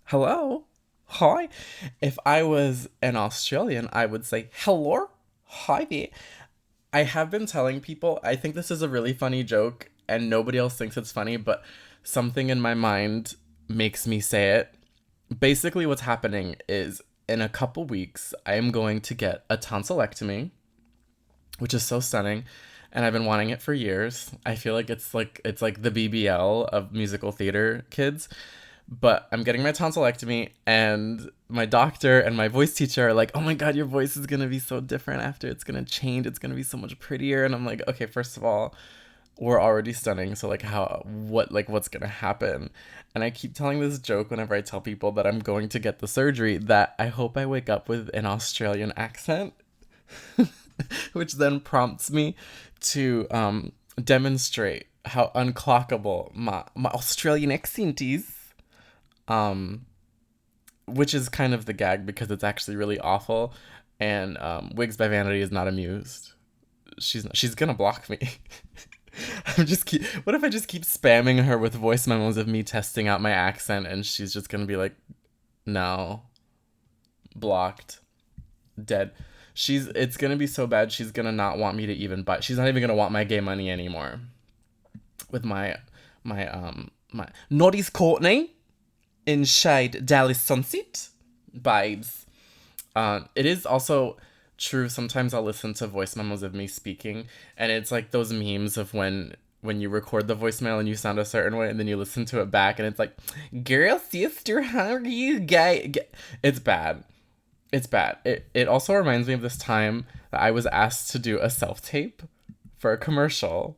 Hello. Hi. If I was an Australian, I would say hello. Hi there. I have been telling people, I think this is a really funny joke and nobody else thinks it's funny, but something in my mind makes me say it. Basically, what's happening is in a couple weeks, I am going to get a tonsillectomy, which is so stunning, and I've been wanting it for years. I feel like it's like the BBL of musical theater kids. But I'm getting my tonsillectomy, and my doctor and my voice teacher are like, "Oh my god, your voice is gonna be so different after. It's gonna change. It's gonna be so much prettier." And I'm like, "Okay, first of all, we're already stunning. So like, what's gonna happen?" And I keep telling this joke whenever I tell people that I'm going to get the surgery that I hope I wake up with an Australian accent, which then prompts me to demonstrate how unclockable my Australian accent is. Um, which is kind of the gag because it's actually really awful. And Wigs by Vanity is not amused. She's gonna block me. What if I just keep spamming her with voice memos of me testing out my accent and she's just gonna be like, no, blocked, dead. It's gonna be so bad. She's gonna not want me to even buy. She's not even gonna want my gay money anymore. With my Noddy's Courtney in shade Dallas Sunset vibes. It is also true. Sometimes I'll listen to voice memos of me speaking, and it's like those memes of when you record the voicemail and you sound a certain way, and then you listen to it back, and it's like, "Girl, sister, how are you, gay?" It's bad. It's bad. It also reminds me of this time that I was asked to do a self tape for a commercial,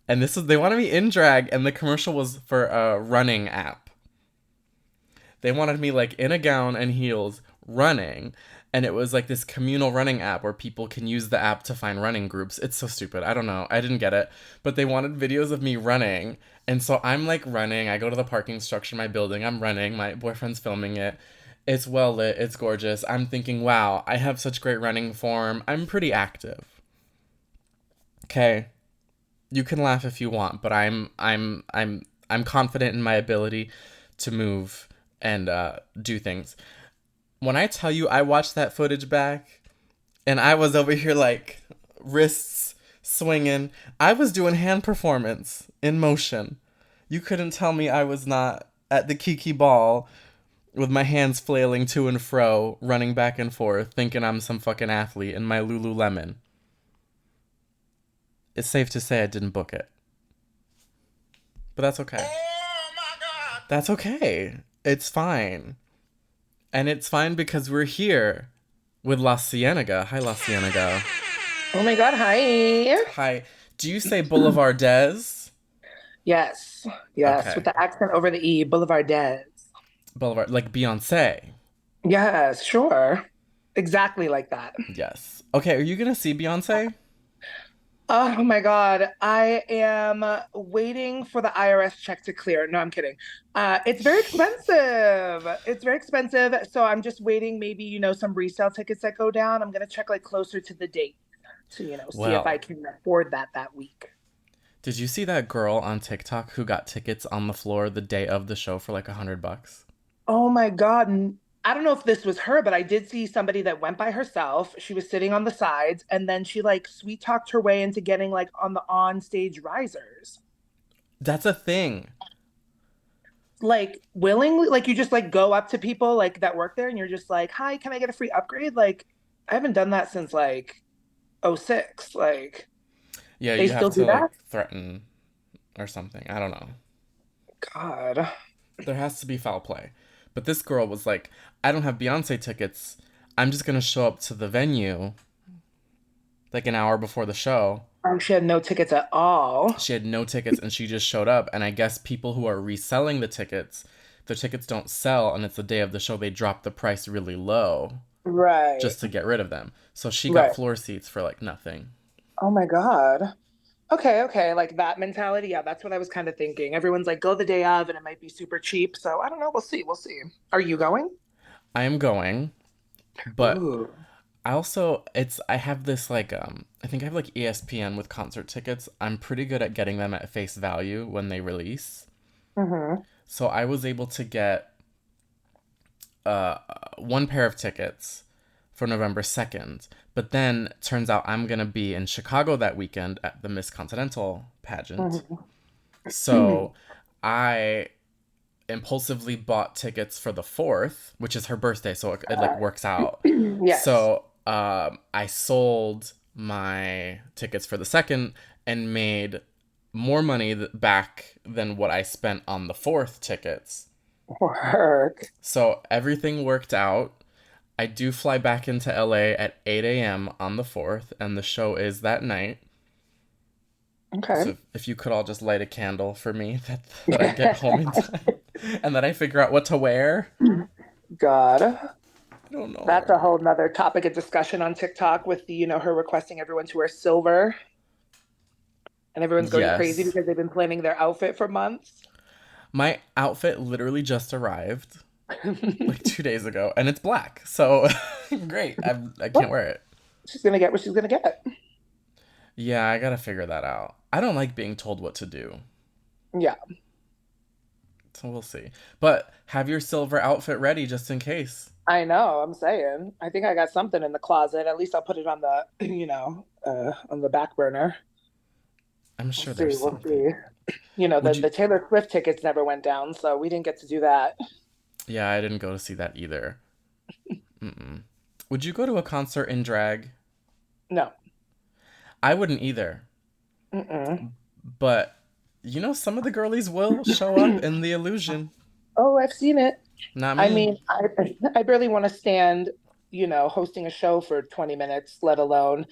and they wanted me in drag, and the commercial was for a running app. They wanted me like in a gown and heels running. And it was like this communal running app where people can use the app to find running groups. It's so stupid. I don't know. I didn't get it. But they wanted videos of me running. And so I'm like running. I go to the parking structure in my building. I'm running. My boyfriend's filming it. It's well lit. It's gorgeous. I'm thinking, wow, I have such great running form. I'm pretty active. Okay. You can laugh if you want, but I'm confident in my ability to move and do things. When I tell you I watched that footage back and I was over here like wrists swinging, I was doing hand performance in motion. You couldn't tell me I was not at the Kiki ball with my hands flailing to and fro, running back and forth, thinking I'm some fucking athlete in my Lululemon. It's safe to say I didn't book it. But that's okay. Oh my God. That's okay. It's fine. And it's fine because we're here with LaCienega. Hi, LaCienega. Oh my God, hi. Hi. Do you say Boulevardéz? Yes, yes, with Okay. the accent over the E, Boulevardéz. Boulevard, like Beyonce. Yes, sure. Exactly like that. Yes. Okay, are you gonna see Beyonce? Oh my God, I am waiting for the IRS check to clear. No, I'm kidding. It's very expensive. It's very expensive. So I'm just waiting, maybe, some resale tickets that go down. I'm gonna check like closer to the date to, see if I Well, can afford that week. did you see that girl on TikTok who got tickets on the floor the day of the show for like $100? Oh my God. I don't know if this was her, but I did see somebody that went by herself. She was sitting on the sides and then she like sweet talked her way into getting like on the on stage risers. That's a thing. Like willingly, like you just like go up to people like that work there and you're just like, "Hi, can I get a free upgrade?" Like I haven't done that since like '06. Like Yeah, they you have still to do like that? threaten or something. I don't know. God. There has to be foul play. But this girl was like, I don't have Beyonce tickets. I'm just gonna show up to the venue like an hour before the show. She had no tickets at all. She had no tickets and she just showed up. And I guess people who are reselling the tickets, their tickets don't sell and it's the day of the show, they drop the price really low Right. just to get rid of them. So she got Right. floor seats for like nothing. Oh my God. Okay, okay, like that mentality. Yeah, that's what I was kind of thinking. Everyone's like, go the day of, and it might be super cheap. So I don't know. We'll see. We'll see. Are you going? I am going, but Ooh. I have this like I think I have like ESPN with concert tickets. I'm pretty good at getting them at face value when they release. Mm-hmm. So I was able to get uh, one pair of tickets for November 2nd. But then turns out I'm going to be in Chicago that weekend at the Miss Continental pageant. Mhm. So I impulsively bought tickets for the 4th, which is her birthday. So it like works out. Yes. So I sold my tickets for the 2nd and made more money back than what I spent on the 4th tickets. Work. So everything worked out. I do fly back into LA at 8 a.m. on the 4th, and the show is that night. Okay. So if you could all just light a candle for me that I get home in time and that I figure out what to wear. God. I don't That's a know. whole nother topic of discussion on TikTok with the, her requesting everyone to wear silver and everyone's going crazy Yes. because they've been planning their outfit for months. My outfit literally just arrived like 2 days ago and it's black. So great. I can't Well, wear it. she's gonna get what she's gonna get. Yeah, I gotta figure that out. I don't like being told what to do. Yeah, So we'll see. But have your silver outfit ready just in case. I know. I'm saying. I think I got something in the closet. At least I'll put it on the, on the back burner. I'm We'll sure see. there's We'll something. see. The Would you? the Taylor Swift tickets never went down, so we didn't get to do that. Yeah, I didn't go to see that either. Mm-mm. Would you go to a concert in drag? No. I wouldn't either. Mm-mm. But some of the girlies will show up in the illusion. Oh, I've seen it. Not I me. mean, I barely want to stand, hosting a show for 20 minutes, let alone,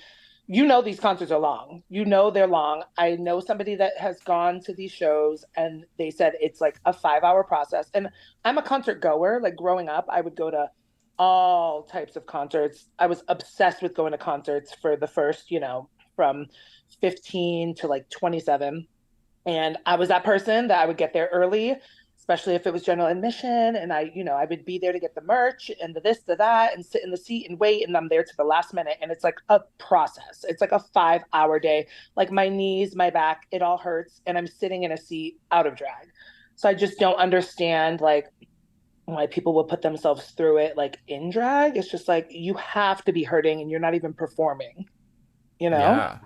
these concerts are long. They're long. I know somebody that has gone to these shows and they said it's like a 5 hour process. And I'm a concert goer. Like growing up, I would go to all types of concerts. I was obsessed with going to concerts for the first, from 15 to like 27. And I was that person that I would get there early, especially if it was general admission. And I would be there to get the merch and the this, the that, and sit in the seat and wait. And I'm there to the last minute. And it's like a process. It's like a 5 hour day. Like my knees, my back, it all hurts. And I'm sitting in a seat out of drag. So I just don't understand like why people will put themselves through it like in drag. It's just like you have to be hurting and you're not even performing, you know? Yeah.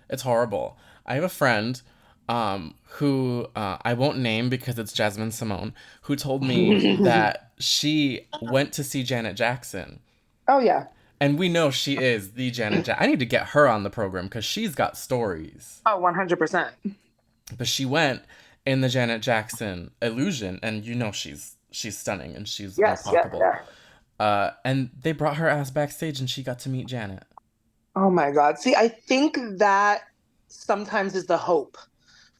It's horrible. I have a friend who I won't name because it's Jasmine Simone, who told me that she went to see Janet Jackson. Oh yeah. And we know she is the Janet Jackson. I need to get her on the program because she's got stories. Oh, 100%. But she went in the Janet Jackson illusion, and she's stunning and she's Yes, yes, unfuckable. yes. And they brought her ass backstage, and she got to meet Janet. Oh my God. See, I think that sometimes is the hope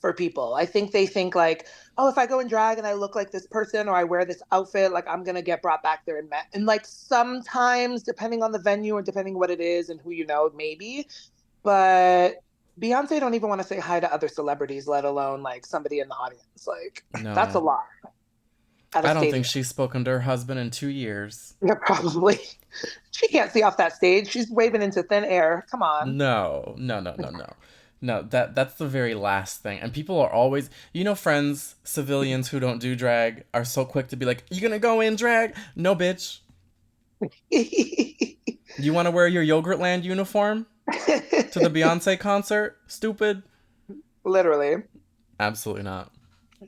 for people. I think they think like, oh, if I go in drag and I look like this person or I wear this outfit, like I'm gonna get brought back there and met. And like sometimes, depending on the venue or depending what it is and who you know, maybe. But Beyonce don't even want to say hi to other celebrities, let alone like somebody in the audience. Like that's a No, lot at a I don't think stadium. she's spoken to her husband in 2 years. Yeah, probably. She can't see off that stage. She's waving into thin air. Come on. No, no, no, no, no. No, that's the very last thing. And people are always, friends, civilians who don't do drag are so quick to be like, "You gonna go in drag?" No, bitch. You want to wear your Yogurtland uniform to the Beyonce concert? Stupid. Literally. Absolutely not.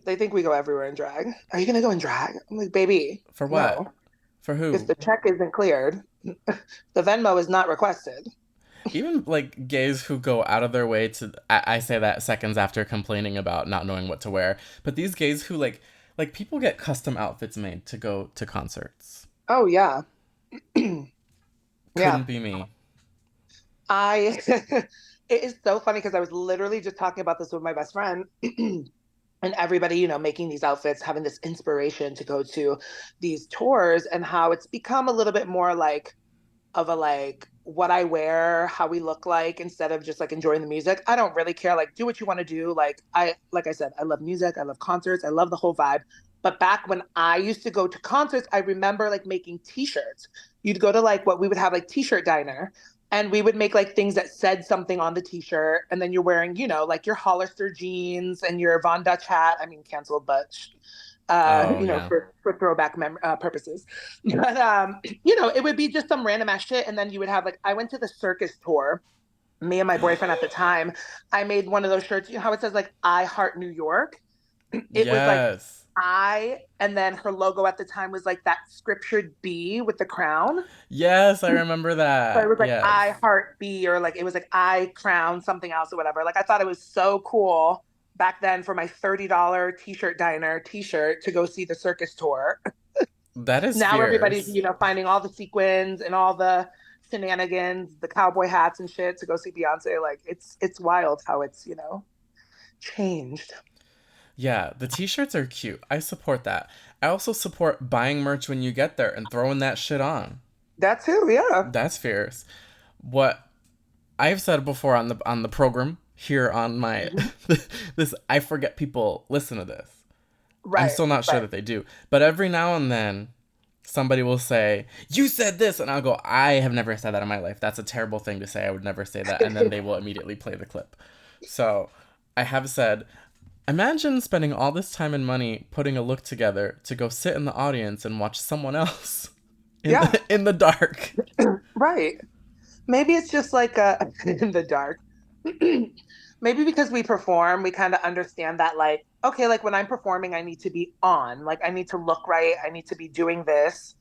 They think we go everywhere in drag. Are you gonna go in drag? I'm like, baby, For what? no. For If who? the check isn't cleared, the Venmo is not requested. Even like gays who go out of their way to I say that seconds after complaining about not knowing what to wear, but these gays who like people get custom outfits made to go to concerts. Oh yeah. Yeah. Couldn't be me. I it is so funny because I was literally just talking about this with my best friend. And everybody, making these outfits, having this inspiration to go to these tours, and how it's become a little bit more like of a like what I wear, how we look like, instead of just like enjoying the music. I don't really care. Like, do what you want to do. Like I said, I love music, I love concerts, I love the whole vibe. But back when I used to go to concerts, I remember like making t-shirts. You'd go to like what we would have like t-shirt diner, and we would make like things that said something on the t-shirt, and then you're wearing, like your Hollister jeans and your Von Dutch hat. I mean, canceled, but Oh, you know, yeah. for throwback purposes. But you know, it would be just some random ass shit, and then you would have like I went to the circus tour. Me and my boyfriend at the time, I made one of those shirts. You know how it says like "I Heart New York." It was like Yes. I, and then her logo at the time was like that scriptured B with the crown. Yes, I remember So it that. was like Yes. I Heart B, or like it was like I Crown something else or whatever. Like I thought it was so cool back then for my $30 t-shirt diner t-shirt to go see the circus tour. That is Now everybody's, fierce. you know, finding all the sequins and all the shenanigans, the cowboy hats and shit to go see Beyonce. Like it's wild how it's, you know, changed. Yeah, the t-shirts are cute. I support that. I also support buying merch when you get there and throwing that shit on. That too, yeah. That's fierce. What I've said before on the program here on my Mhm. this I forget people listen to this. I'm Right, still not sure right. that they do. But every now and then somebody will say, "You said this." And I'll go, "I have never said that in my life. That's a terrible thing to say. I would never say that." And then they will immediately play the clip. So, I have said, imagine spending all this time and money putting a look together to go sit in the audience and watch someone else Yeah, in the dark. right. Maybe it's just like in the dark. Maybe because we perform, we kind of understand that, like, okay, like when I'm performing, I need to be on. Like, I need to look right. I need to be doing this.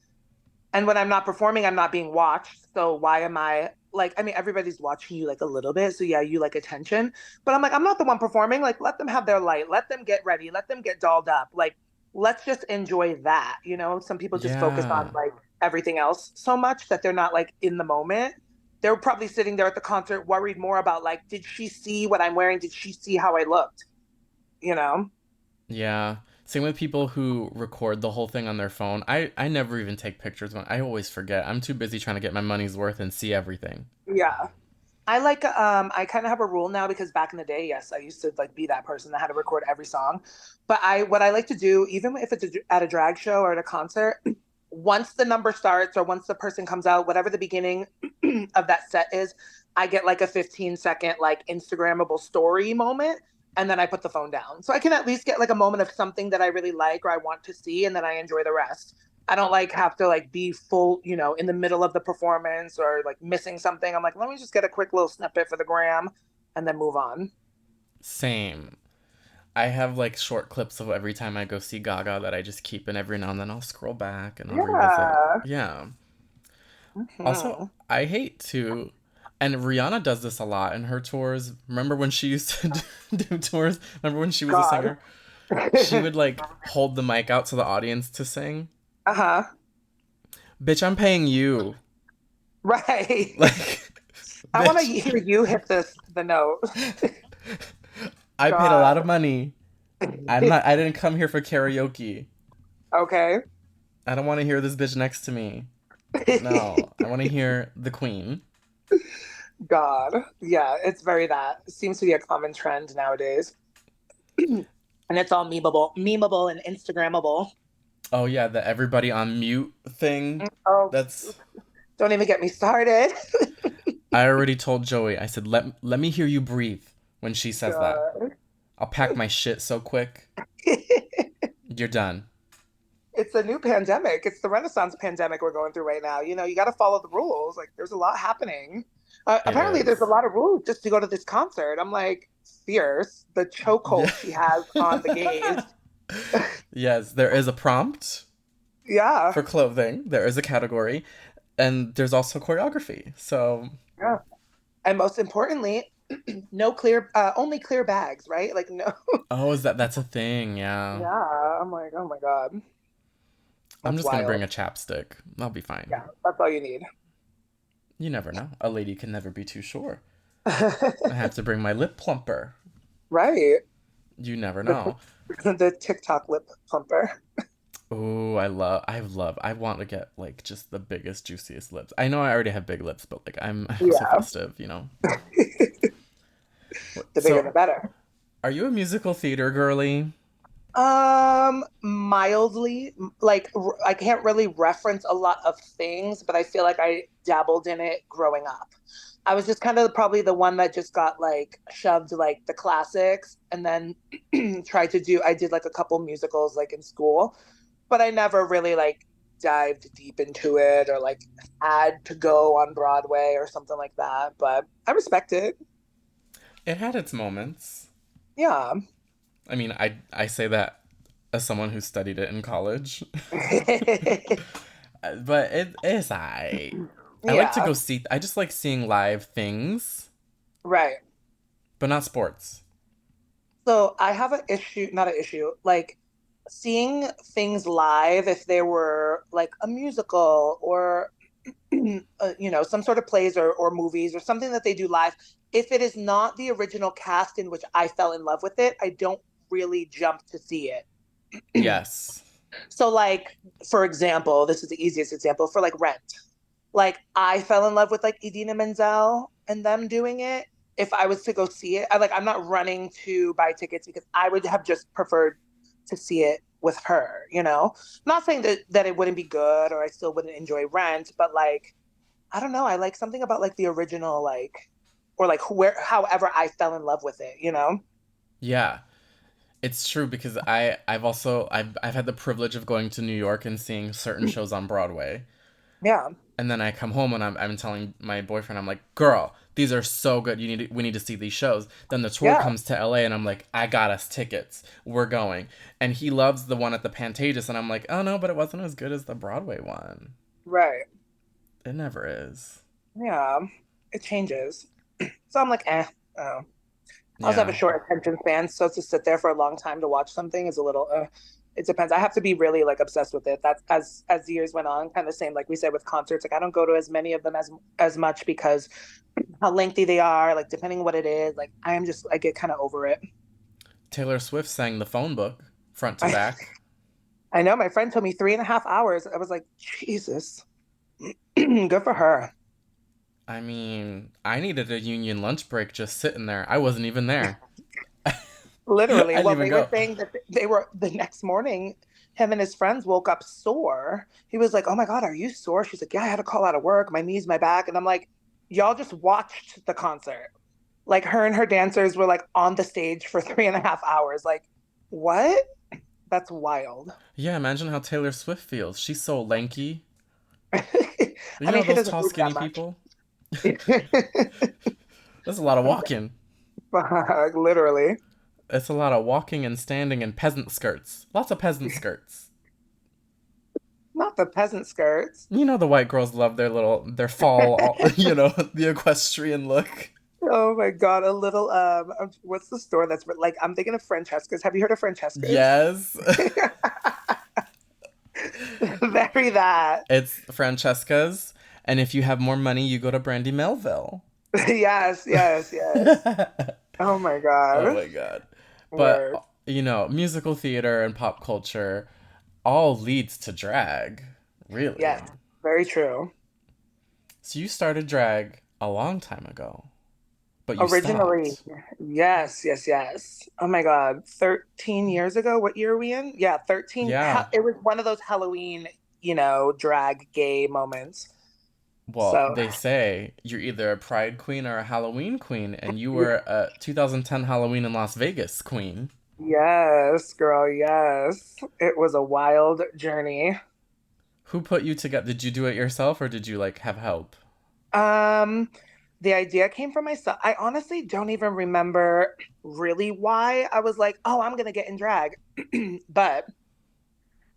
And when I'm not performing, I'm not being watched. So why am I like, I mean, everybody's watching you like a little bit. So yeah, you like attention. But I'm like, I'm not the one performing. Like, let them have their light. Let them get ready. Let them get dolled up. Like, let's just enjoy that. You know, some people just focus on Yeah. like everything else so much that they're not like in the moment. They're probably sitting there at the concert worried more about like, did she see what I'm wearing? Did she see how I looked? You know? Yeah. Same with people who record the whole thing on their phone. I never even take pictures when I always forget. I'm too busy trying to get my money's worth and see everything. Yeah. I kind of have a rule now because back in the day, yes, I used to like be that person that had to record every song. But I what I like to do, even if it's at a drag show or at a concert, once the number starts or once the person comes out, whatever the beginning of that set is, I get like a 15-second like Instagrammable story moment and then I put the phone down. So I can at least get like a moment of something that I really like or I want to see and then I enjoy the rest. I don't like have to like be full, you know, in the middle of the performance or like missing something. I'm like, let me just get a quick little snippet for the gram and then move on. Same. I have like short clips of every time I go see Gaga that I just keep, and every now and then I'll scroll back and I'll revisit. Yeah. Yeah. Also, Hmm. I hate to, and Rihanna does this a lot in her tours. Remember when she used to do tours? Remember when she was a God. singer? She would like hold the mic out to the audience to sing. Uh-huh. Bitch, I'm paying you. Right. Like, I want to bitch, hear you hit the note. I paid a lot of God. money. I didn't come here for karaoke. Okay. I don't want to hear this bitch next to me. No, I want to hear the queen. God. Yeah, it's very that. It seems to be a common trend nowadays. And it's all memeable and Instagrammable. Oh yeah, the everybody on mute thing. Oh, That's don't even get me started. I already told Joey. I said let me hear you breathe when she says that. God. I'll pack my shit so quick. You're done. It's a new pandemic. It's the Renaissance pandemic we're going through right now. You know, you got to follow the rules. Like, there's a lot happening. It Apparently, there's a is. lot of rules just to go to this concert. I'm like, fierce. The Yeah. chokehold she has on the gays. Yes, there is a prompt Yeah, for clothing. There is a category, and there's also choreography. So, yeah. And most importantly, no clear, only clear bags, right? Like, no. oh, is that's a thing? Yeah. Yeah. I'm like, oh my God. I'm That's just gonna bring wild. a chapstick. I'll be fine. Yeah, that's all you need. You never know. A lady can never be too sure. I have to bring my lip plumper. Right. You never The, know. the TikTok lip plumper. Oh, I want to get like just the biggest, juiciest lips. I know I already have big lips, but like I'm so Yeah. festive, you know. The bigger, So, the better. are you a musical theater girly? Mildly, I can't really reference a lot of things, but I feel like I dabbled in it growing up. I was just kind of probably the one that just got like shoved like the classics and then I did like a couple musicals like in school, but I never really like dived deep into it or like had to go on Broadway or something like that. But I respect it. It had its moments. Yeah. I mean, I say that as someone who studied it in college. But it is I like to Yeah, go see I just like seeing live things, right. but not sports. So I have an issue, not an issue, like seeing things live if they were like a musical or some sort of plays or movies or something that they do live. If it is not the original cast in which I fell in love with it, I don't really jump to see it. Yes. So, like, for example, this is the easiest example for like Rent. Like, I fell in love with like Idina Menzel and them doing it. If I was to go see it, I'm not running to buy tickets because I would have just preferred to see it with her, you know? Not saying that it wouldn't be good or I still wouldn't enjoy Rent, but like, I don't know. I like something about like the original, like, or like however I fell in love with it, you know? Yeah. It's true because I've had the privilege of going to New York and seeing certain shows on Broadway. Yeah, And then I come home and I'm telling my boyfriend, I'm like, girl, these are so good. We need to see these shows. Then the tour yeah, comes to LA and I'm like, I got us tickets. We're going. And he loves the one at the Pantages and I'm like, oh no, but it wasn't as good as the Broadway one. right. It never is. Yeah, it changes. So I'm like, oh. I also have a Yeah. short attention span, so to sit there for a long time to watch something is a little. It depends. I have to be really like obsessed with it. That's as years went on, kind of the same like we said with concerts. Like I don't go to as many of them as much because how lengthy they are. Like depending what it is, like I get kind of over it. Taylor Swift sang the phone book front to I back. I know my friend told me 3.5 hours. I was like, Jesus, good for her. I mean, I needed a union lunch break just sitting there. I wasn't even there. I Literally. didn't Well, even they were go. saying that they were the next morning, him and his friends woke up sore. He was like, oh my God, are you sore? She's like, yeah, I had to call out of work, my knees, my back. And I'm like, y'all just watched the concert. Like her and her dancers were like on the stage for 3.5 hours. Like, what? That's wild. Yeah, imagine how Taylor Swift feels. She's so lanky. You I know mean, she those doesn't tall, move that skinny much. people? That's a lot of walking. Fuck, literally. It's a lot of walking and standing in peasant skirts. Lots of peasant skirts. Not the peasant skirts. You know the white girls love their fall, the equestrian look. Oh my God, a little what's the store that's like I'm thinking of Francesca's. Have you heard of Francesca's? Yes. Very that. It's Francesca's, and if you have more money, you go to Brandy Melville. Yes, yes, yes. Oh Oh my God. my god. But, Word. musical theater and pop culture all leads to drag, really. Yes, very true. So you started drag a long time ago, but you Originally, stopped. yes, yes, yes. Oh my God. 13 years ago. What year are we in? Yeah, 13. Yeah. It was one of those Halloween, drag gay moments. Well, So, they say you're either a Pride queen or a Halloween queen, and you were a 2010 Halloween in Las Vegas queen. yes, girl, yes. It was a wild journey. Who put you together? Did you do it yourself or did you like have help? Um, the idea came from myself. I honestly don't even remember really why I was like, oh, I'm gonna get in drag. But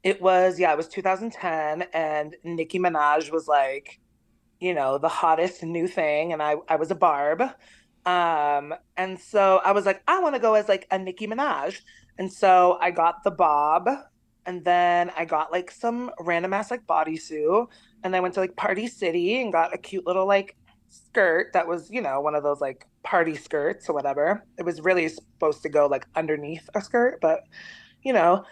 it was 2010 and Nicki Minaj was like, the hottest new thing, and I was a barb. And so I was like, I want to go as like a Nicki Minaj. And so I got the bob, and then I got like some random ass like bodysuit, and I went to like Party City and got a cute little like skirt that was, one of those like party skirts or whatever. It was really supposed to go like underneath a skirt, but you know,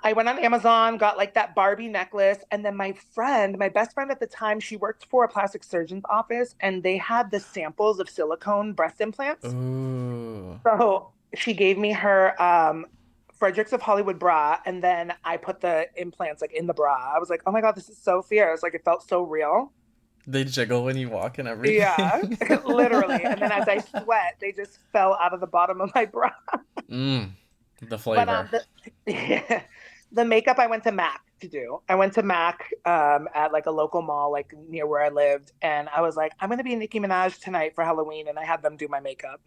I went on Amazon, got like that Barbie necklace, and then my best friend at the time, she worked for a plastic surgeon's office, and they had the samples of silicone breast implants. Ooh. So she gave me her Fredericks of Hollywood bra, and then I put the implants like in the bra. I was like, oh my God, this is so fierce. Like it felt so real. They jiggle when you walk and Yeah, everything. literally. And then as I sweat, they just fell out of the bottom of my bra. Mm, the But flavor. the makeup I went to Mac to do. I went to Mac at like a local mall like near where I lived, and I was like, I'm gonna be Nicki Minaj tonight for Halloween, and I had them do my makeup,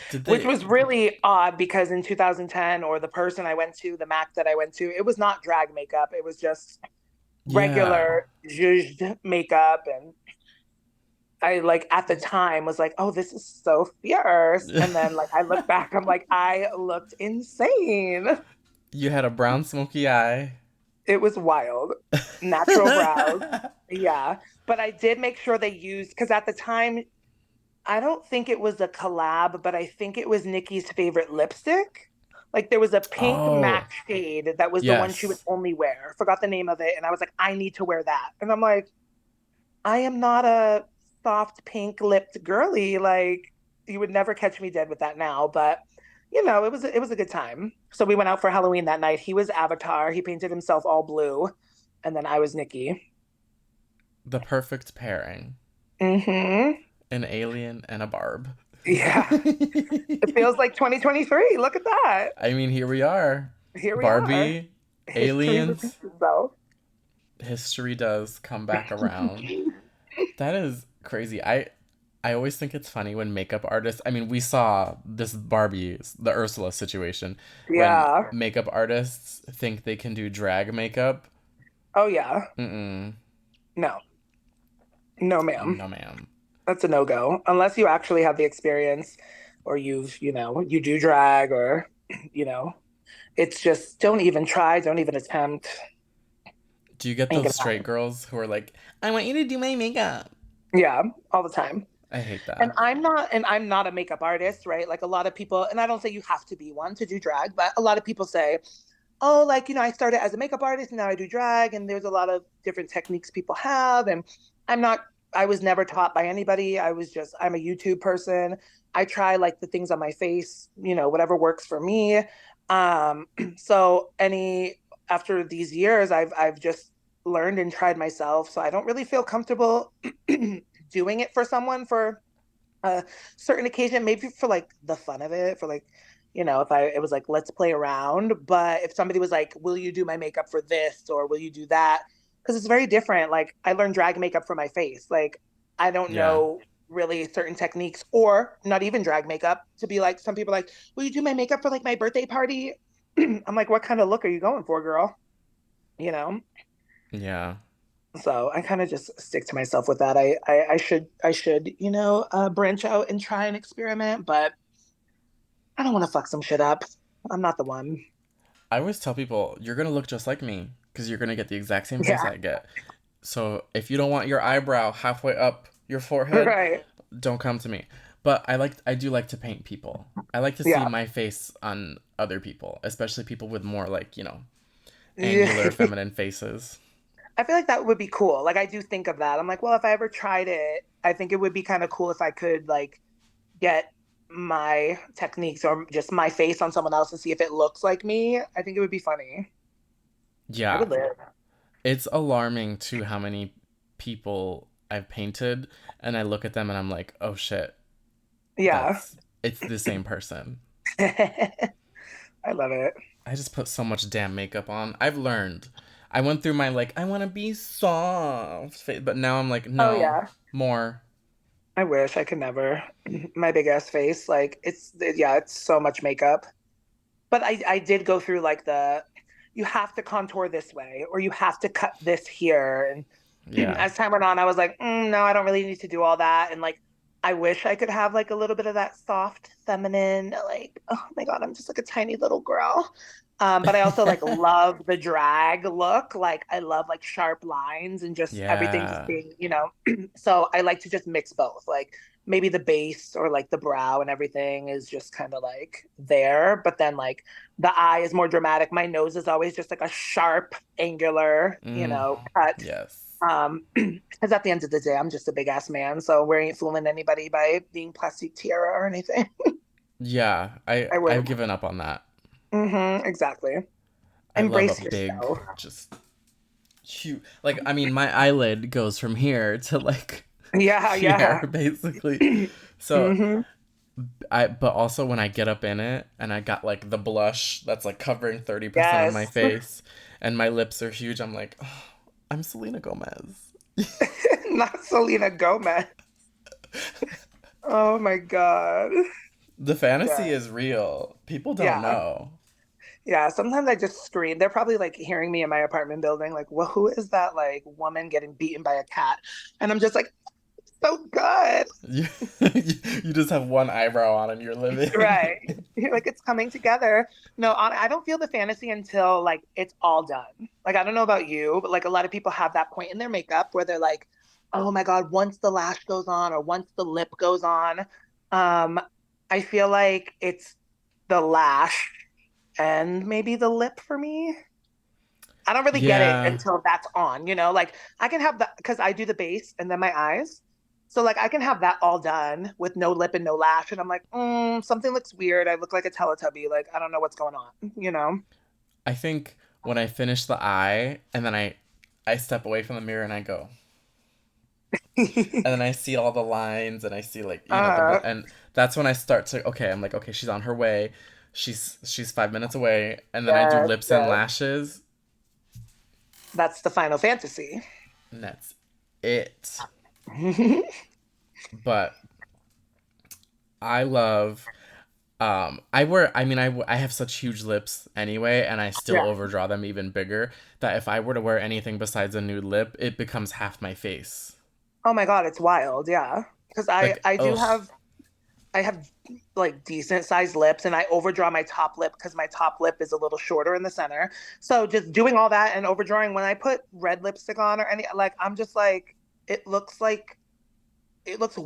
Did which they? was really odd because in 2010, or the person I went to, the Mac that I went to, it was not drag makeup. It was just Yeah. regular zhuzhed makeup, and I like at the time was like, oh, this is so fierce. And then like I look back, I'm like, I looked insane. You had a brown smoky eye. It was wild. Natural brows. Yeah. But I did make sure they used, because at the time, I don't think it was a collab, but I think it was Nikki's favorite lipstick. Like there was a pink Oh, matte shade that was the one she would yes. only wear. Forgot the name of it. And I was like, I need to wear that. And I'm like, I am not a soft pink lipped girly. Like you would never catch me dead with that now, but it was a good time. So we went out for Halloween that night. He was Avatar. He painted himself all blue, and then I was Nikki. The perfect pairing. Mm-hmm. An alien and a barb. Yeah. It feels like 2023. Look at that. I mean, here we are. Here we are. Barbie, History repeats aliens, itself. history does come back around. That is crazy. I always think it's funny when makeup artists, I mean, we saw this Barbie, the Ursula situation, when Yeah. makeup artists think they can do drag makeup. Oh yeah. Mm-mm. No. No, ma'am. No, ma'am. That's a no-go. Unless you actually have the experience or you do drag or, you know, it's just don't even try, don't even attempt. Do you get Ain't those gonna straight happen. girls who are like, I want you to do my makeup? Yeah, all the time. I hate And that. I'm not a makeup artist, right? Like a lot of people, and I don't say you have to be one to do drag, but a lot of people say, oh, like, I started as a makeup artist and now I do drag, and there's a lot of different techniques people have. And I'm not, I was never taught by anybody. I'm a YouTube person. I try like the things on my face, whatever works for me. Um, so after these years, I've just learned and tried myself. So I don't really feel comfortable doing it for someone for a certain occasion, maybe for like the fun of it, for like, if it was like, let's play around. But if somebody was like, will you do my makeup for this or will you do that? Because it's very different. Like, I learned drag makeup for my face. Like, I don't Yeah. know really certain techniques or not even drag makeup to be like, some people are like, will you do my makeup for like my birthday party? I'm like, what kind of look are you going for, girl? You know? Yeah. So I kind of just stick to myself with that. I should branch out and try and experiment, but I don't want to fuck some shit up. I'm not the one. I always tell people, you're going to look just like me because you're going to get the exact same face Yeah, I get. So if you don't want your eyebrow halfway up your forehead, right. don't come to me. But I do like to paint people. I like to see Yeah. my face on other people, especially people with more like, angular Yeah. feminine faces. I feel like that would be cool. Like I do think of that. I'm like, well, if I ever tried it, I think it would be kind of cool if I could like get my techniques or just my face on someone else and see if it looks like me. I think it would be funny. I Yeah. would live. It's alarming to how many people I've painted and I look at them and I'm like, "Oh shit, Yeah. it's the same person." I love it. I just put so much damn makeup on. I've learned. I went through my like I want to be soft phase, but now I'm like, Oh "No, yeah. more." I wish I could never. My big ass face, like yeah, it's so much makeup. But I did go through like you have to contour this way or you have to cut this here. And Yeah. as time went on, I was like, no, I don't really need to do all that. And like, I wish I could have like a little bit of that soft, feminine, like, oh my God, I'm just like a tiny little girl. But I also like love the drag look. Like I love like sharp lines and just everything just Yeah. being. So I like to just mix both. Like maybe the base or like the brow and everything is just kind of like there, but then like the eye is more dramatic. My nose is always just like a sharp, angular, Mm, cut. yes. Because at the end of the day, I'm just a big ass man, so we ain't fooling anybody by being plastic tiara or anything. Yeah, I I've would. given up on that. Exactly. I love a Embrace big, yourself. just huge. Like, I mean, my eyelid goes from here to like Yeah, here, yeah. basically. So hmm but also when I get up in it and I got like the blush that's like covering 30% of my Yes. face and my lips are huge, I'm like, oh, I'm Selena Gomez. Not Selena Gomez. Oh my God. The fantasy Yeah. is real. People don't Yeah. know. Yeah. Sometimes I just scream. They're probably like hearing me in my apartment building, like, well, who is that like woman getting beaten by a cat? And I'm just like, so good. You, you just have one eyebrow on and you're living. Right. You're like, it's coming together. No, I don't feel the fantasy until like it's all done. Like, I don't know about you, but like a lot of people have that point in their makeup where they're like, oh my God, once the lash goes on or once the lip goes on. Um, I feel like it's the lash and maybe the lip for me. I don't really get it Yeah, until that's on, like I can have that because I do the base and then my eyes. So like I can have that all done with no lip and no lash. And I'm like, something looks weird. I look like a Teletubby. Like, I don't know what's going on. I think when I finish the eye and then I step away from the mirror and I go, and then I see all the lines and I see like uh, and that's when I start to okay, I'm like okay, she's on her way, she's 5 minutes away, and then I do yes, lips and yes. lashes, That's the final fantasy. and that's it. But I love I have such huge lips anyway, and I still Yeah. overdraw them even bigger. That if I were to wear anything besides a nude lip, it becomes half my face. Oh my God, it's wild. Yeah. Because I Like I do ugh, have like decent sized lips and I overdraw my top lip because my top lip is a little shorter in the center. So just doing all that and overdrawing when I put red lipstick on or any like I'm just like it looks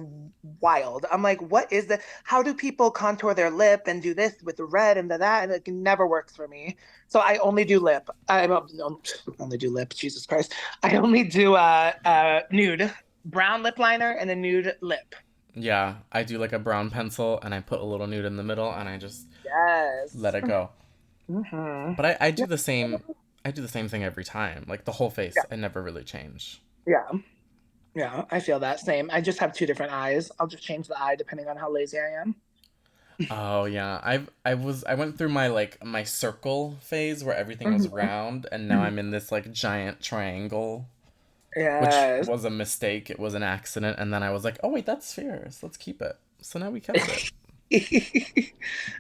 wild. I'm like, what is that? How do people contour their lip and do this with the red and the that? And it never works for me. So I only do lip. I don't only do lip. Jesus Christ. I only do nude brown lip liner and a nude lip. yeah, I do like a brown pencil and I put a little nude in the middle and I just let Yes. it go. hmm But I Yeah. do the same. I do the same thing every time. Like the whole face, Yeah. I never really change. Yeah. Yeah. I feel that same. I just have two different eyes. I'll just change the eye depending on how lazy I am. Oh yeah, I went through my like my circle phase where everything was Mhm. round, and now I'm in this like giant triangle, which Yes. was a mistake. It was an accident, and then I was like, oh wait, that's spheres. Let's keep it. So now we kept it.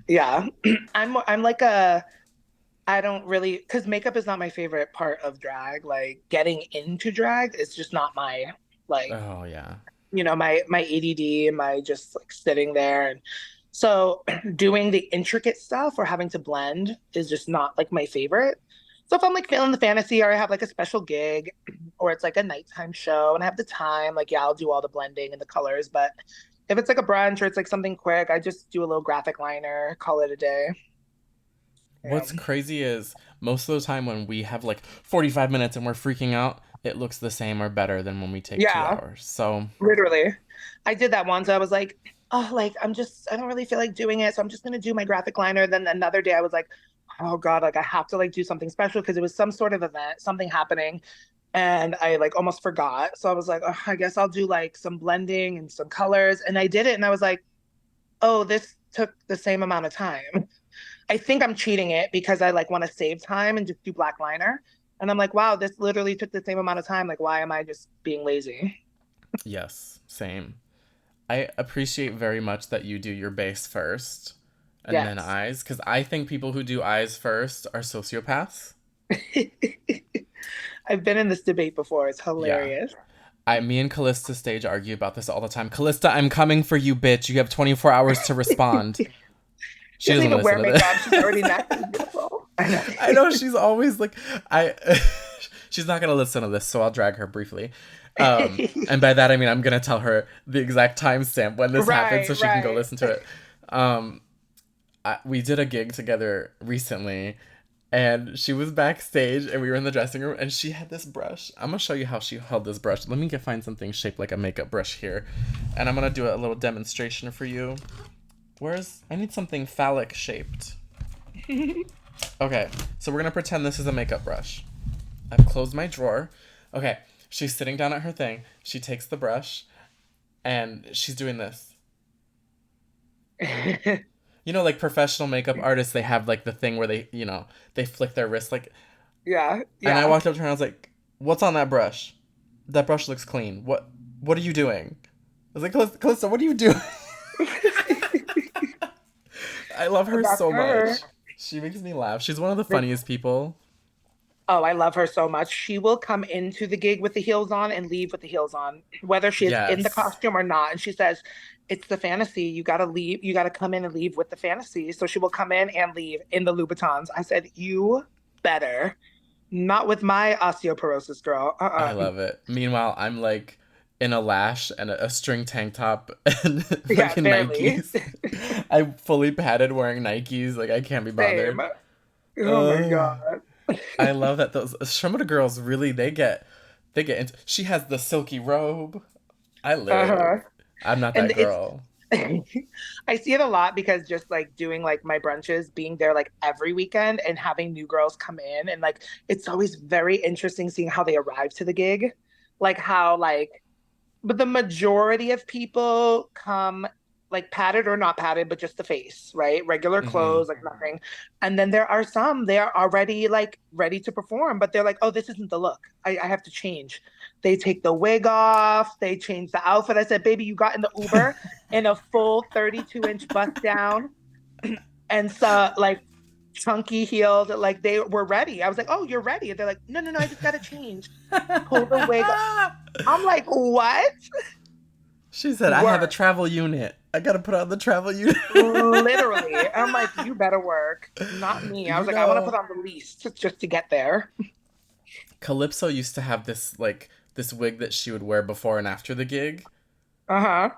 Yeah. I'm like a I don't really because makeup is not my favorite part of drag. Like getting into drag is just not my like Oh yeah. my ADD, my just like sitting there and so doing the intricate stuff or having to blend is just not like my favorite. So if I'm like feeling the fantasy or I have like a special gig or it's like a nighttime show and I have the time, like yeah, I'll do all the blending and the colors. But if it's like a brunch or it's like something quick, I just do a little graphic liner, call it a day. Yeah. What's crazy is most of the time when we have like 45 minutes and we're freaking out, it looks the same or better than when we take two Yeah, hours. So literally. I did that once. I was like, oh, like I don't really feel like doing it. So I'm just gonna do my graphic liner. Then another day I was like, oh God, like I have to like do something special because it was some sort of event, something happening. And I like almost forgot. So I was like, oh, I guess I'll do like some blending and some colors. And I did it and I was like, oh, this took the same amount of time. I think I'm cheating it because I like want to save time and just do black liner. And I'm like, wow, this literally took the same amount of time. Like, why am I just being lazy? yes, same. I appreciate very much that you do your base first and then Yes. eyes because I think people who do eyes first are sociopaths. I've been in this debate before. It's Yeah. hilarious. Me and Callista Stage argue about this all the time. Callista, I'm coming for you, bitch. You have 24 hours to respond. She She doesn't doesn't even listen wear to this. makeup. She's already naturally beautiful. I know. I know she's always like, I. She's not gonna listen to this, so I'll drag her briefly. And by that I mean I'm gonna tell her the exact timestamp when this happened, Right, so she can go right. listen to it. Um, we did a gig together recently, and she was backstage, and we were in the dressing room, and she had this brush. I'm gonna show you how she held this brush. Let me find something shaped like a makeup brush here, and I'm gonna do a little demonstration for you. I need something phallic shaped. Okay, so we're gonna pretend this is a makeup brush. I've closed my drawer. Okay, she's sitting down at her thing. She takes the brush and she's doing this. You know, like professional makeup artists, they have like the thing where they flick their wrist like. Yeah, And I yeah. walked up to her and I was like, "What's on that brush? That brush looks clean. What are you doing?" I was like, "Calista, what are you doing?" I love her That's so her. much. She makes me laugh. She's one of the funniest people. Oh, I love her so much. She will come into the gig with the heels on and leave with the heels on, whether she is in the Yes. costume or not. And she says, it's the fantasy. You got to leave. You got to come in and leave with the fantasy. So she will come in and leave in the Louboutins. I said, you better. Not with my osteoporosis, girl. I love it. Meanwhile, I'm like in a lash and a string tank top and Yeah, fucking barely. Nikes. I'm fully padded wearing Nikes. Like I can't be Same. bothered. Oh my Uh, God. I love that those some of the girls really they get into. She has the silky robe. I live. Uh-huh. I'm not And that it's girl. I see it a lot because just like doing like my brunches, being there like every weekend and having new girls come in and like it's always very interesting seeing how they arrive to the gig. Like how like but the majority of people come like padded or not padded, but just the face, right? Regular Hmm. clothes, like nothing. And then there are some, they are already like ready to perform, but they're like, oh, this isn't the look. I have to change. They take the wig off, they change the outfit. I said, baby, you got in the Uber in a full 32-inch bust down and so like chunky heeled, like they were ready. I was like, oh, you're ready. And they're like, no, no, no, I just gotta change. Pull the wig. I'm like, what? She said, "I have a Work. travel unit. I gotta put on the travel unit." Literally. I'm like, you better work, not me. I was You like, I want to put know, on the least just to get there. Calypso used to have this wig that she would wear before and after the gig, Uh-huh.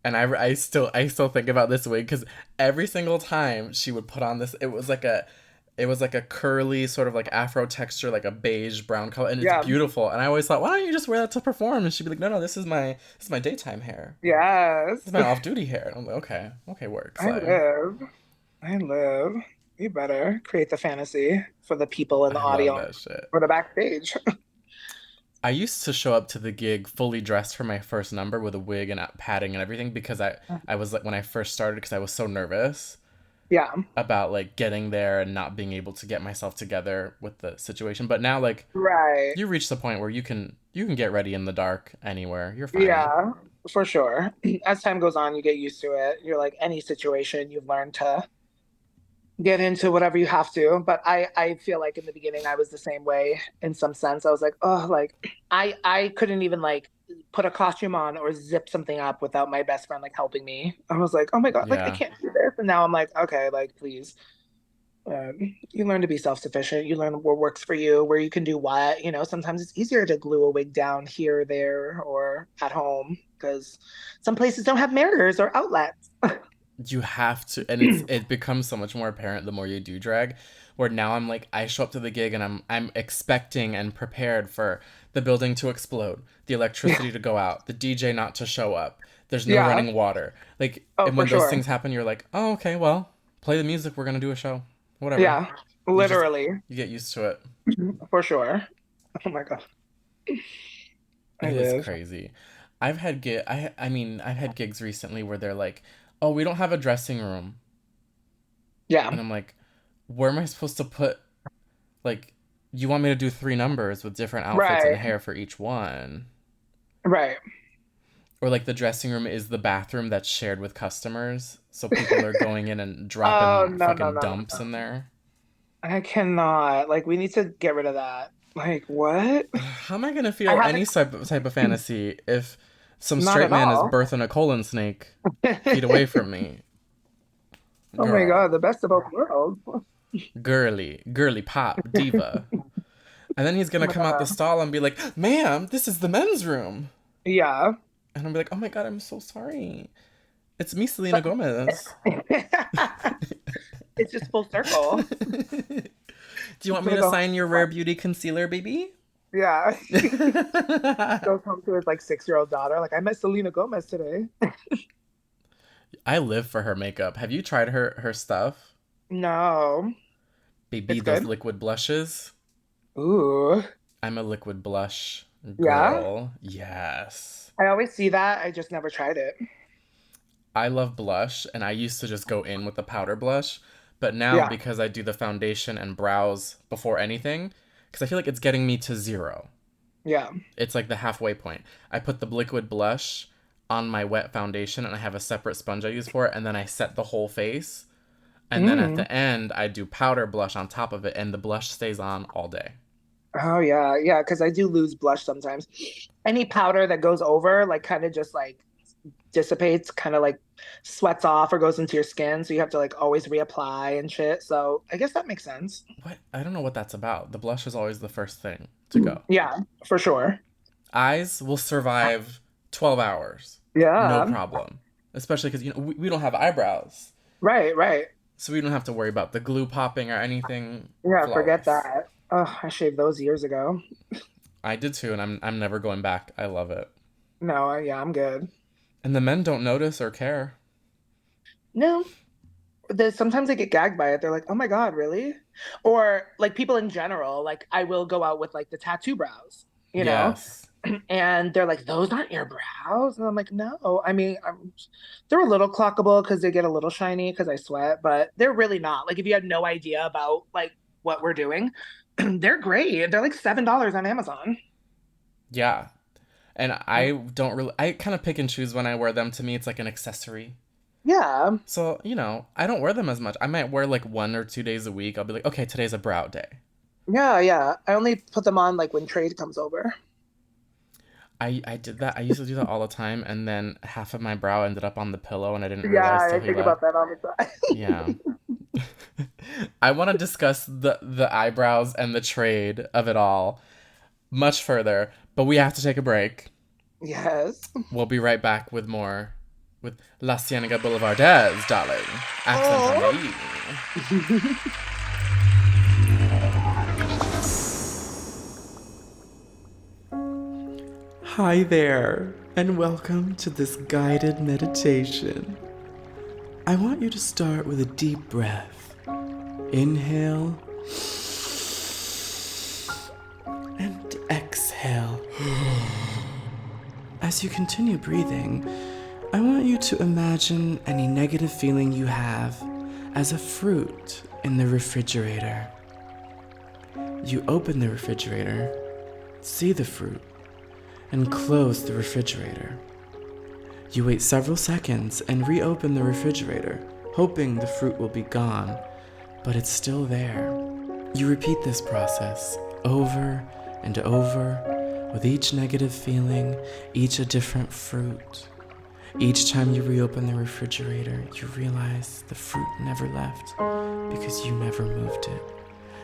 and I still think about this wig because every single time she would put on this, it was like a curly sort of like afro texture, like a beige brown color, and it's Yeah. beautiful. And I always thought, why don't you just wear that to perform? And she'd be like, no, this is my daytime hair. This Yes. is my off duty hair. And I'm like, okay, work, I slay. live. I live. You better create the fantasy for the people in the I love audience that shit. or the backstage. I used to show up to the gig fully dressed for my first number with a wig and padding and everything because I was like when I first started because I was so nervous Yeah. about like getting there and not being able to get myself together with the situation. But now like Right. you reach the point where you can get ready in the dark anywhere. You're fine. Yeah, for sure. As time goes on, you get used to it. You're like any situation, you've learned to get into whatever you have to. But I feel like in the beginning I was the same way in some sense. I was like, oh, like I couldn't even like put a costume on or zip something up without my best friend like helping me. I was like, oh my God, like I Yeah. can't do this. And now I'm like, okay, like please. You learn to be self-sufficient. You learn what works for you, where you can do what. Sometimes it's easier to glue a wig down here, there, or at home because some places don't have mirrors or outlets. You have to, and it becomes so much more apparent the more you do drag, where now I'm like I show up to the gig and I'm expecting and prepared for the building to explode, the electricity to go out, the DJ not to show up, there's no Yeah. running water, like, Oh, and for when those sure. things happen you're like, oh, okay, well, play the music, we're gonna do a show, whatever. Yeah. you just Literally. you get used to it. For sure. Oh my God. I It is live. crazy. I've had gigs recently where they're like, oh, we don't have a dressing room, Yeah. and I'm like, where am I supposed to put, like, you want me to do three numbers with different outfits and Right. hair for each one? Right. Or like the dressing room is the bathroom that's shared with customers, so people are going in and Oh, dropping no, no, fucking no, no, dumps no. in there. I cannot. Like, we need to get rid of that. Like, what? How am I gonna I feel any haven't, type of fantasy if some not straight at man is all. birthing a colon snake feet away from me? Oh my Girl, God, the best of both worlds. Oh girly pop diva. And then he's gonna my come out the God. stall and be like, "Ma'am, this is the men's room." Yeah. And I'll be like, "Oh my god, I'm so sorry. It's me, Selena Gomez." It's just full circle. Do you want It's me gonna to go. sign your Rare Beauty concealer, baby? Yeah. Goes home to his like 6-year-old daughter. Like, I met Selena Gomez today. I live for her makeup. Have you tried her stuff? No. Baby, It's those good. liquid blushes. Ooh. I'm a liquid blush Yeah. girl. Yes. I always see that. I just never tried it. I love blush, and I used to just go in with the powder blush. But now, Yeah. because I do the foundation and brows before anything, because I feel like it's getting me to zero. Yeah. It's like the halfway point. I put the liquid blush on my wet foundation, and I have a separate sponge I use for it, and then I set the whole face. And then at Mm. the end, I do powder blush on top of it, and the blush stays on all day. Oh yeah, yeah, because I do lose blush sometimes. Any powder that goes over, like kind of just like dissipates, kind of like sweats off or goes into your skin. So you have to like always reapply and shit. So I guess that makes sense. What? I don't know what that's about. The blush is always the first thing to go. Yeah, for sure. Eyes will survive 12 hours. No Yeah. problem. Especially because, we don't have eyebrows. Right, right. So we don't have to worry about the glue popping or anything. Yeah, forget Flawless. that. Oh, I shaved those years ago. I did too, and I'm never going back. I love it. No, yeah, I'm good. And the men don't notice or care. No, sometimes I get gagged by it. They're like, "Oh my God, really?" Or like people in general, like I will go out with like the tattoo brows, you know, Yes. and they're like, "Those aren't your brows," and I'm like, "No, I mean, they're a little clockable because they get a little shiny because I sweat, but they're really not. Like if you had no idea about like what we're doing, they're great. They're like $7 on Amazon." Yeah. And Yeah, I kind of pick and choose when I wear them. To me, it's like an accessory. yeah, So, I don't wear them as much. I might wear like 1 or 2 days a week. I'll be like, okay, today's a brow day. yeah, yeah. I only put them on like when trade comes over. I did that. I used to do that all the time, and then half of my brow ended up on the pillow, and I didn't realize Yeah, till I he think left. about that all the time. Yeah. I want to discuss the eyebrows and the trade of it all much further, but we have to take a break. Yes. We'll be right back with more with LaCienega Boulevardéz, darling. Accent on the Oh. E. Hi there, and welcome to this guided meditation. I want you to start with a deep breath. Inhale and exhale. As you continue breathing, I want you to imagine any negative feeling you have as a fruit in the refrigerator. You open the refrigerator, see the fruit, and close the refrigerator. You wait several seconds and reopen the refrigerator, hoping the fruit will be gone, but it's still there. You repeat this process over and over, with each negative feeling, each a different fruit. Each time you reopen the refrigerator, you realize the fruit never left because you never moved it.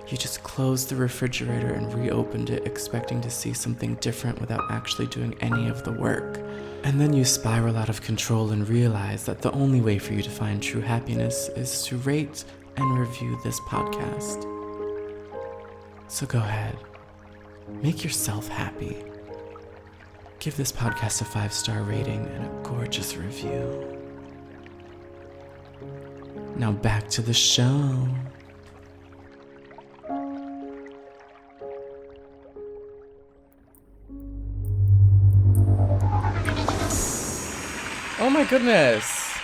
You just closed the refrigerator and reopened it, expecting to see something different without actually doing any of the work. And then you spiral out of control and realize that the only way for you to find true happiness is to rate and review this podcast. So go ahead, make yourself happy. Give this podcast a 5-star rating and a gorgeous review. Now back to the show. Oh my goodness.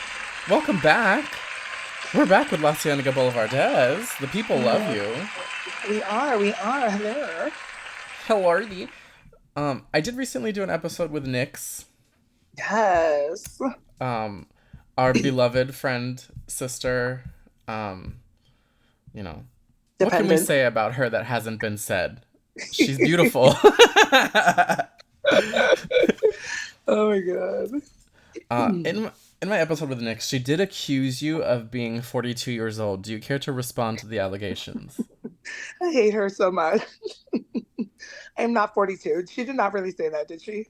Welcome back. We're back with LaCienega Boulevardéz. The people love you. We are. Hello. How are you? I did recently do an episode with Nyx, Yes. um, our beloved friend, sister. Um, you know, what can we Dependent. say about her that hasn't been said? She's beautiful. Oh my God. In my episode with Nyx, she did accuse you of being 42 years old. Do you care to respond to the allegations? I hate her so much. I'm not 42. She did not really say that, did she?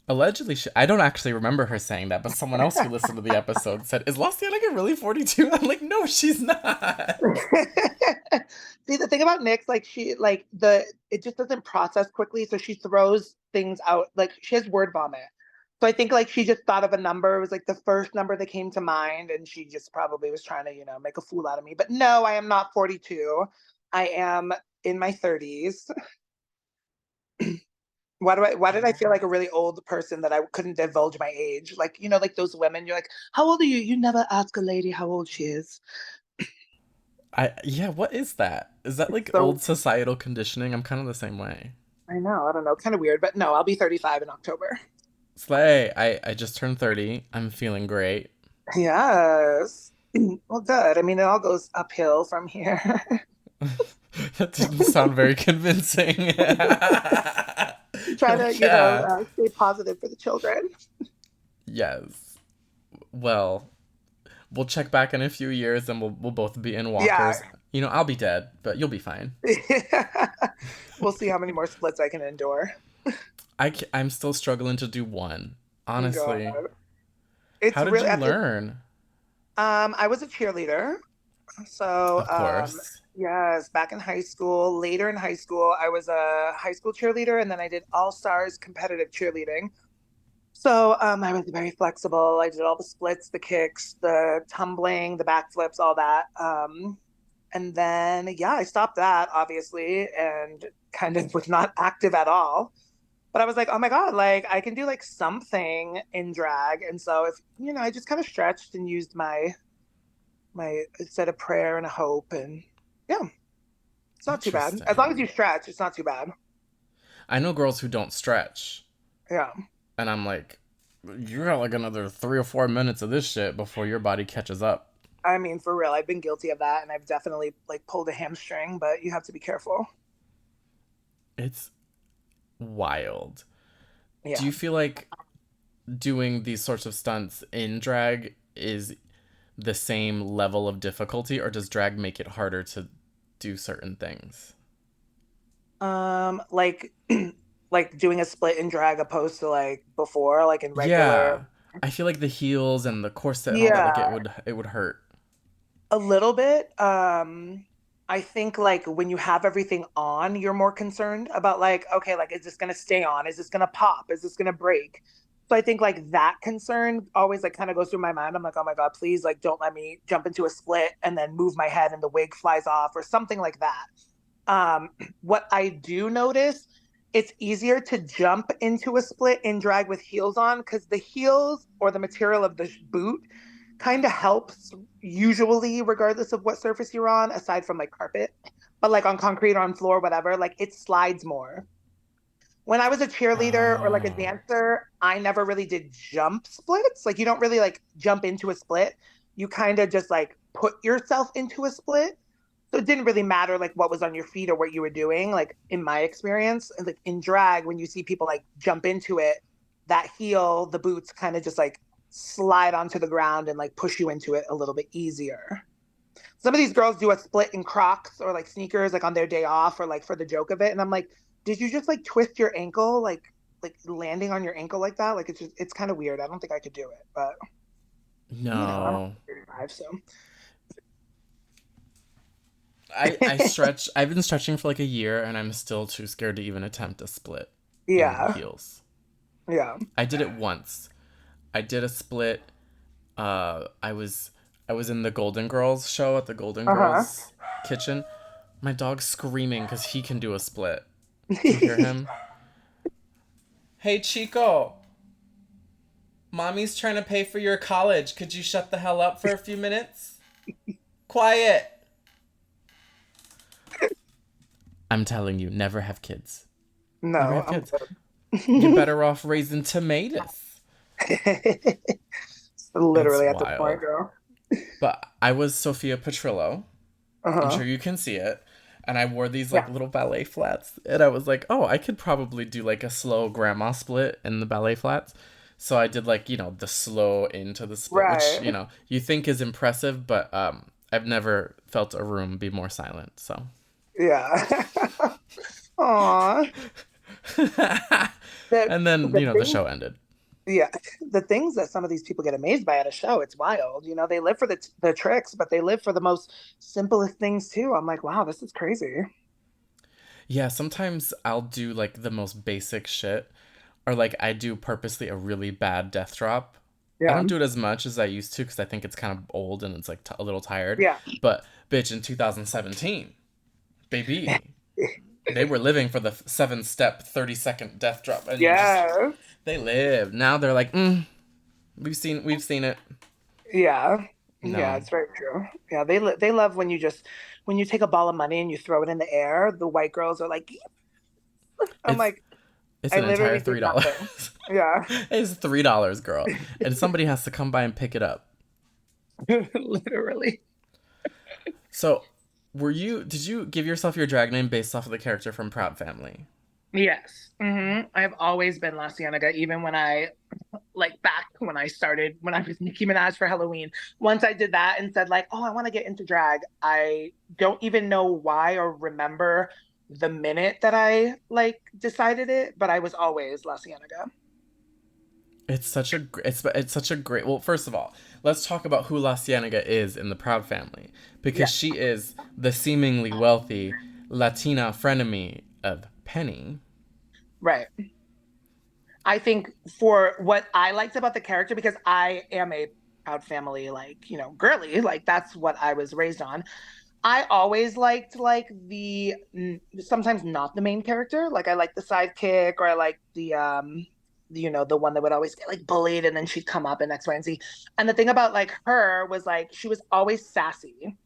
Allegedly, I don't actually remember her saying that, but someone else who listened to the episode said, "Is LaCienega really 42?" I'm like, "No, she's not." See, the thing about Nyx, like it just doesn't process quickly, so she throws things out. Like she has word vomit. So I think like she just thought of a number. It was like the first number that came to mind, and she just probably was trying to, make a fool out of me. But no, I am not 42. I am in my 30s. Why did I feel like a really old person that I couldn't divulge my age? Like, like those women, you're like, how old are you? You never ask a lady how old she is. Yeah, what is that? Is that like So old societal conditioning? I'm kind of the same way. I know, I don't know, kind of weird, but no, I'll be 35 in October. Slay. I just turned 30. I'm feeling great. Yes. Well, good. I mean, it all goes uphill from here. That didn't sound very convincing. Try to, Like, yeah. stay positive for the children. Yes. Well, we'll check back in a few years and we'll both be in Yeah. walkers. I'll be dead, but you'll be fine. We'll see how many more splits I can endure. I'm still struggling to do one. God. Honestly. It's How did really you at the learn? I was a cheerleader. So, Of course. yes, back in high school, later in high school, I was a high school cheerleader and then I did all-stars competitive cheerleading. So, I was very flexible. I did all the splits, the kicks, the tumbling, the backflips, all that. And then, yeah, I stopped that obviously and kind of was not active at all. But I was like, oh my God, like I can do like something in drag. And so if, I just kind of stretched and used my said a prayer and a hope and yeah, it's not too bad. As long as you Interesting. stretch, it's not too bad. I know girls who don't stretch, Yeah. and I'm like, you got like another 3 or 4 minutes of this shit before your body catches up. I mean, for real, I've been guilty of that and I've definitely like pulled a hamstring, but you have to be careful. It's wild. Do Yeah. you feel like doing these sorts of stunts in drag is the same level of difficulty, or does drag make it harder to do certain things? Like like doing a split in drag opposed to like before, like in regular. Yeah. I feel like the heels and the corset and all that, like Yeah, it would hurt. a little bit. I think like when you have everything on, you're more concerned about like, okay, like is this gonna stay on? Is this gonna pop? Is this gonna break? So I think like that concern always like kind of goes through my mind. I'm like, oh my God, please like don't let me jump into a split and then move my head and the wig flies off or something like that. Um, what I do notice, it's easier to jump into a split in drag with heels on because the heels or the material of the boot kind of helps usually regardless of what surface you're on aside from like carpet, but like on concrete or on floor whatever, like it slides more. When I was a cheerleader or like a Oh. dancer, I never really did jump splits. Like you don't really like jump into a split, you kind of just like put yourself into a split. So it didn't really matter like what was on your feet or what you were doing, like in my experience. And like in drag, when you see people like jump into it, that heel, the boots kind of just like slide onto the ground and like push you into it a little bit easier. Some of these girls do a split in Crocs or like sneakers like on their day off or like for the joke of it. And I'm like, did you just like twist your ankle like landing on your ankle like that? Like it's kind of weird. I don't think I could do it, but I'm No. 35, so I stretch. I've been stretching for like a year, and I'm still too scared to even attempt a split in yeah, heels. yeah. I did it once. I did a split. I was in the Golden Girls show at the Golden Uh-huh. Girls kitchen. My dog's screaming because he can do a split. Do you hear him? Hey Chico, mommy's trying to pay for your college. Could you shut the hell up for a few minutes? Quiet. I'm telling you, never have kids. Never No, have I'm kids. You're good. better off raising tomatoes. It's Literally at this point, wild. girl. But I was Sophia Petrillo. I'm Uh-huh. sure you can see it. And I wore these like Yeah. little ballet flats. And I was like, oh, I could probably do like a slow grandma split in the ballet flats. So I did like, the slow into the split, which, Right. you think is impressive, but I've never felt a room be more silent. So Yeah. Aw. The and then, the the thing, show ended. yeah, the things that some of these people get amazed by at a show, it's wild. They live for the tricks, but they live for the most simplest things too. I'm like, wow, this is crazy. Yeah, sometimes I'll do like the most basic shit. or like I do purposely a really bad death drop. I Yeah. don't do it as much as I used to because I think it's kind of old and it's like a little tired. Yeah. But bitch, in 2017, baby, they were living for the 7 step 30-second death drop, and you just Yes. they lived. Now they're like, we've seen it. Yeah. Yeah, No, it's very true. Yeah, they love when you just when you take a ball of money and you throw it in the air, the white girls are like, I'm it's like, it's I an entire literally did $3. nothing. Yeah. It's $3, girl, and somebody has to come by and pick it up. Literally. So, did you give yourself your drag name based off of the character from Proud Family? Yes. I've always been La Cienega, even when I like back when I started when I was Nicki Minaj for Halloween. Once I did that and said like, oh, I want to get into drag. I don't even know why or remember the minute that I like decided it, but I was always La Cienega. It's such a great. Well, first of all, let's talk about who La Cienega is in the Proud Family, because Yeah, she is the seemingly wealthy Latina frenemy of Penny. right. I think for what I liked about the character, because I am a proud family, like, girly, like that's what I was raised on. I always liked like the sometimes not the main character. Like I like the sidekick or I like the one that would always get like bullied and then she'd come up in X, Y, and Z. And the thing about like her was like she was always sassy.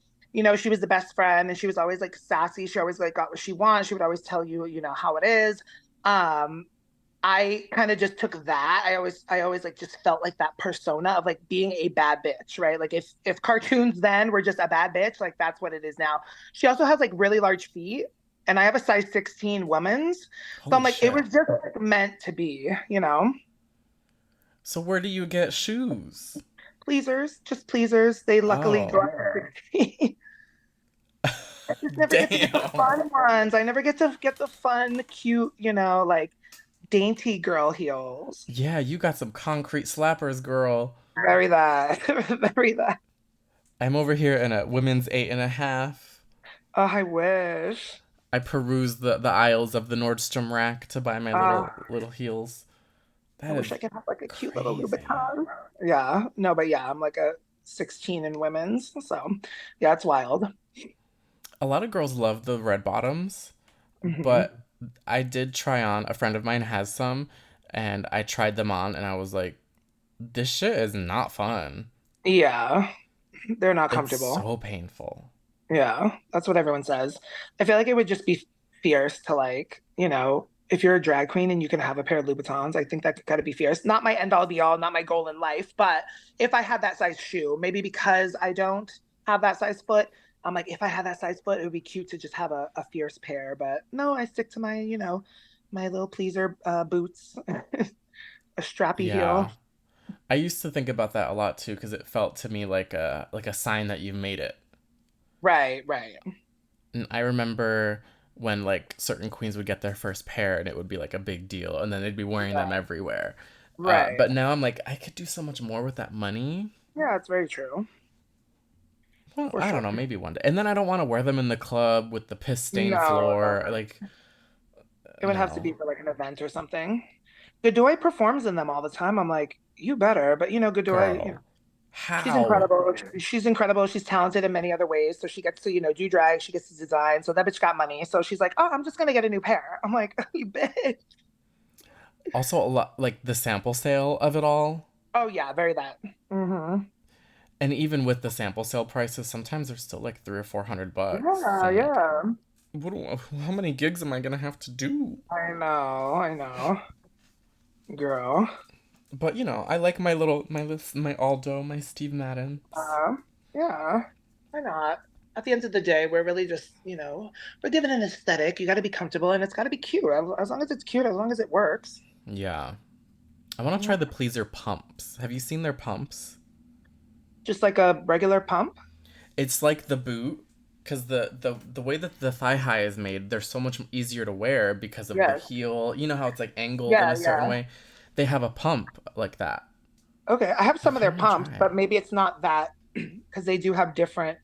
She was the best friend and she was always like sassy. She always like got what she wants. She would always tell you, how it is. Um, I kind of just took that. I always like just felt like that persona of like being a bad bitch, right? Like if cartoons then were just a bad bitch, like that's what it is now. She also has like really large feet, and I have a size 16 women's. So I'm Holy like, it shit! was just like, meant to be. So where do you get shoes? Pleasers, just pleasers. They luckily go Oh, up to 16. I just never get to get the damn! fun ones. I never get to get the fun, cute, like dainty girl heels. Yeah, you got some concrete slappers, girl. Very that. Very that. I'm over here in a women's 8.5. Oh, I wish. I peruse the aisles of the Nordstrom rack to buy my Uh, little heels. I That wish is I could have like a cute little crazy. Louboutin. Yeah. No, but yeah, I'm like a 16 in women's. So yeah, it's wild. A lot of girls love the red bottoms, Hmm. but I did try on. A friend of mine has some, and I tried them on, and I was like, this shit is not fun. Yeah. They're not It's comfortable. so painful. Yeah. That's what everyone says. I feel like it would just be fierce to like, if you're a drag queen and you can have a pair of Louboutins, I think that gotta be fierce. Not my end all be all, not my goal in life, but if I had that size shoe, maybe because I don't have that size foot, I'm like, if I had that size foot, it would be cute to just have a fierce pair. But no, I stick to my little pleaser boots, a strappy heel. Yeah. I used to think about that a lot too because it felt to me like a sign that you made it. Right, right. And I remember when like certain queens would get their first pair and it would be like a big deal and then they'd be wearing them Yeah, everywhere. right. But now I'm like, I could do so much more with that money. Yeah, it's very true. Well, For I sure. don't know, maybe one day. And then I don't want to wear them in the club with the piss stained No, no, floor. no. Like, It would have to no. be for like an event or something. Godoy performs in them all the time. I'm like, you better. But Godoy, Girl. she's How? incredible. She's incredible. She's talented in many other ways. So she gets to, do drag. She gets to design. So that bitch got money. So she's like, oh, I'm just gonna get a new pair. I'm like, you bitch. Also, a lot, like the sample sale of it all. Oh yeah, very that. Mm-hmm. And even with the sample sale prices, sometimes they're still like 300 or 400 bucks. So Yeah, I'm like, yeah. how many gigs am I gonna have to do? I know. Girl. But I like my Aldo, my Steve Madden. Uh, yeah. Why not? At the end of the day, we're really just, we're given an aesthetic. You got to be comfortable and it's got to be cute. As long as it's cute, as long as it works. Yeah. I want to try the Pleaser pumps. Have you seen their pumps? Just like a regular pump. It's like the boot because the way that the thigh high is made, they're so much easier to wear because of the Yes. heel. You know how it's like angled in Yeah, a certain yeah. way? They have a pump like that. Okay. I have I some of their kind of want to pumps, try it. but maybe it's not that because they do have different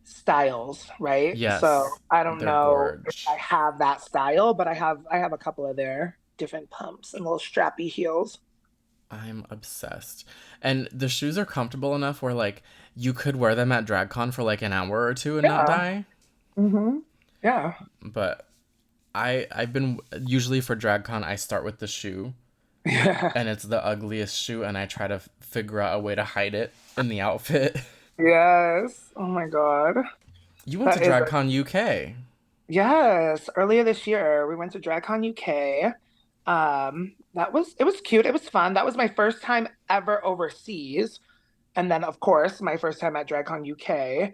styles, right? So Yes, I don't they're know if I gorge. have that style, but I have a couple of their different pumps and little strappy heels. I'm obsessed. And the shoes are comfortable enough where like you could wear them at DragCon for like an hour or two and not Yeah. die. Mm-hmm. Yeah. But I've been usually for DragCon I start with the shoe Yeah. and it's the ugliest shoe and I try to figure out a way to hide it in the outfit. Yes. Oh my God. You went to That is a DragCon UK. yes. Earlier this year, we went to DragCon UK. It was cute. It was fun. That was my first time ever overseas. And then of course, my first time at DragCon UK.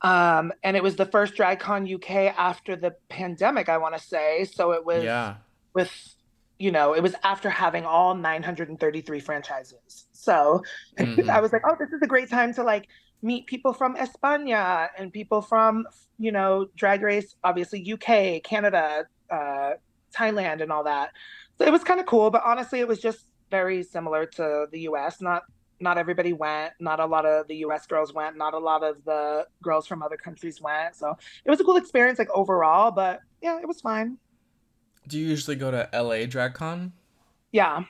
And it was the first DragCon UK after the pandemic, I want to say. So it was Yeah. with, it was after having all 933 franchises. So I Mm-hmm. was like, oh, this is a great time to like meet people from España and people from, Drag Race, obviously UK, Canada, Thailand, and all that. So it was kind of cool, but honestly, it was just very similar to the US. Not everybody went. Not a lot of the US girls went. Not a lot of the girls from other countries went. So it was a cool experience, like overall, but yeah, it was fine. Do you usually go to LA DragCon? Yeah,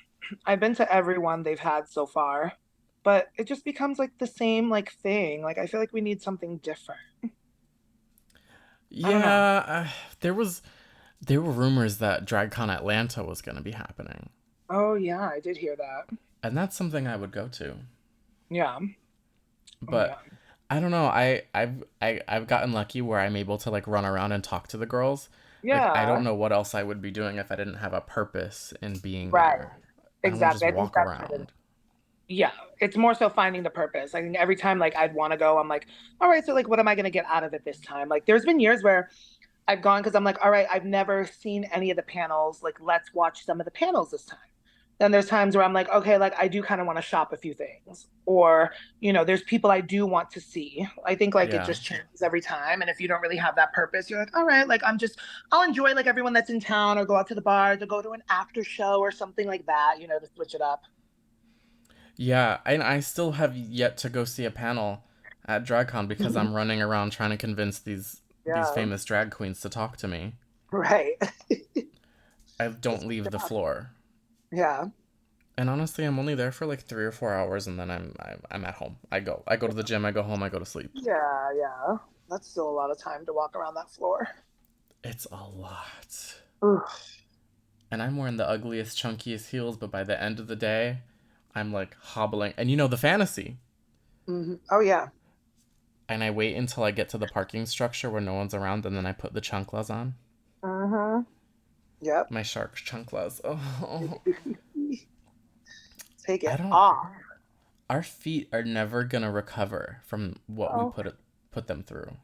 I've been to every one they've had so far, but it just becomes like the same like thing. Like I feel like we need something different. I don't know. Yeah, there were rumors that DragCon Atlanta was going to be happening. Oh yeah, I did hear that. And that's something I would go to. Yeah. Oh yeah. But I don't know. I've gotten lucky where I'm able to like run around and talk to the girls. Like I don't Yeah. know what else I would be doing if I didn't have a purpose in being Right. there. I want to just Exactly. I think walk that's what it is. around. Yeah. It's more so finding the purpose. I think every time like I'd want to go, I'm like, all right, so like what am I gonna get out of it this time? Like there's been years where I've gone because I'm like, all right, I've never seen any of the panels. Like, let's watch some of the panels this time. Then there's times where I'm like, okay, like I do kind of want to shop a few things. Or, there's people I do want to see. I think like it Yeah. just changes every time. And if you don't really have that purpose, you're like, all right, like I'll enjoy like everyone that's in town or go out to the bar to go to an after show or something like that, to switch it up. Yeah, and I still have yet to go see a panel at DragCon because I'm running around trying to convince these Yeah, famous drag queens to talk to me. right. I don't leave the floor. Yeah. And honestly, I'm only there for like 3 or 4 hours, and then I'm at home. I go to the gym. I go home. I go to sleep. Yeah, yeah. That's still a lot of time to walk around that floor. It's a lot. Oof. And I'm wearing the ugliest, chunkiest heels, but by the end of the day, I'm like hobbling. And you know the fantasy. Oh yeah. And I wait until I get to the parking structure where no one's around, and then I put the chanclas on. Mm-hmm. Yep. My shark chanclas. Oh, Take I it don't. off. Our feet are never gonna recover from what we Oh, put them through.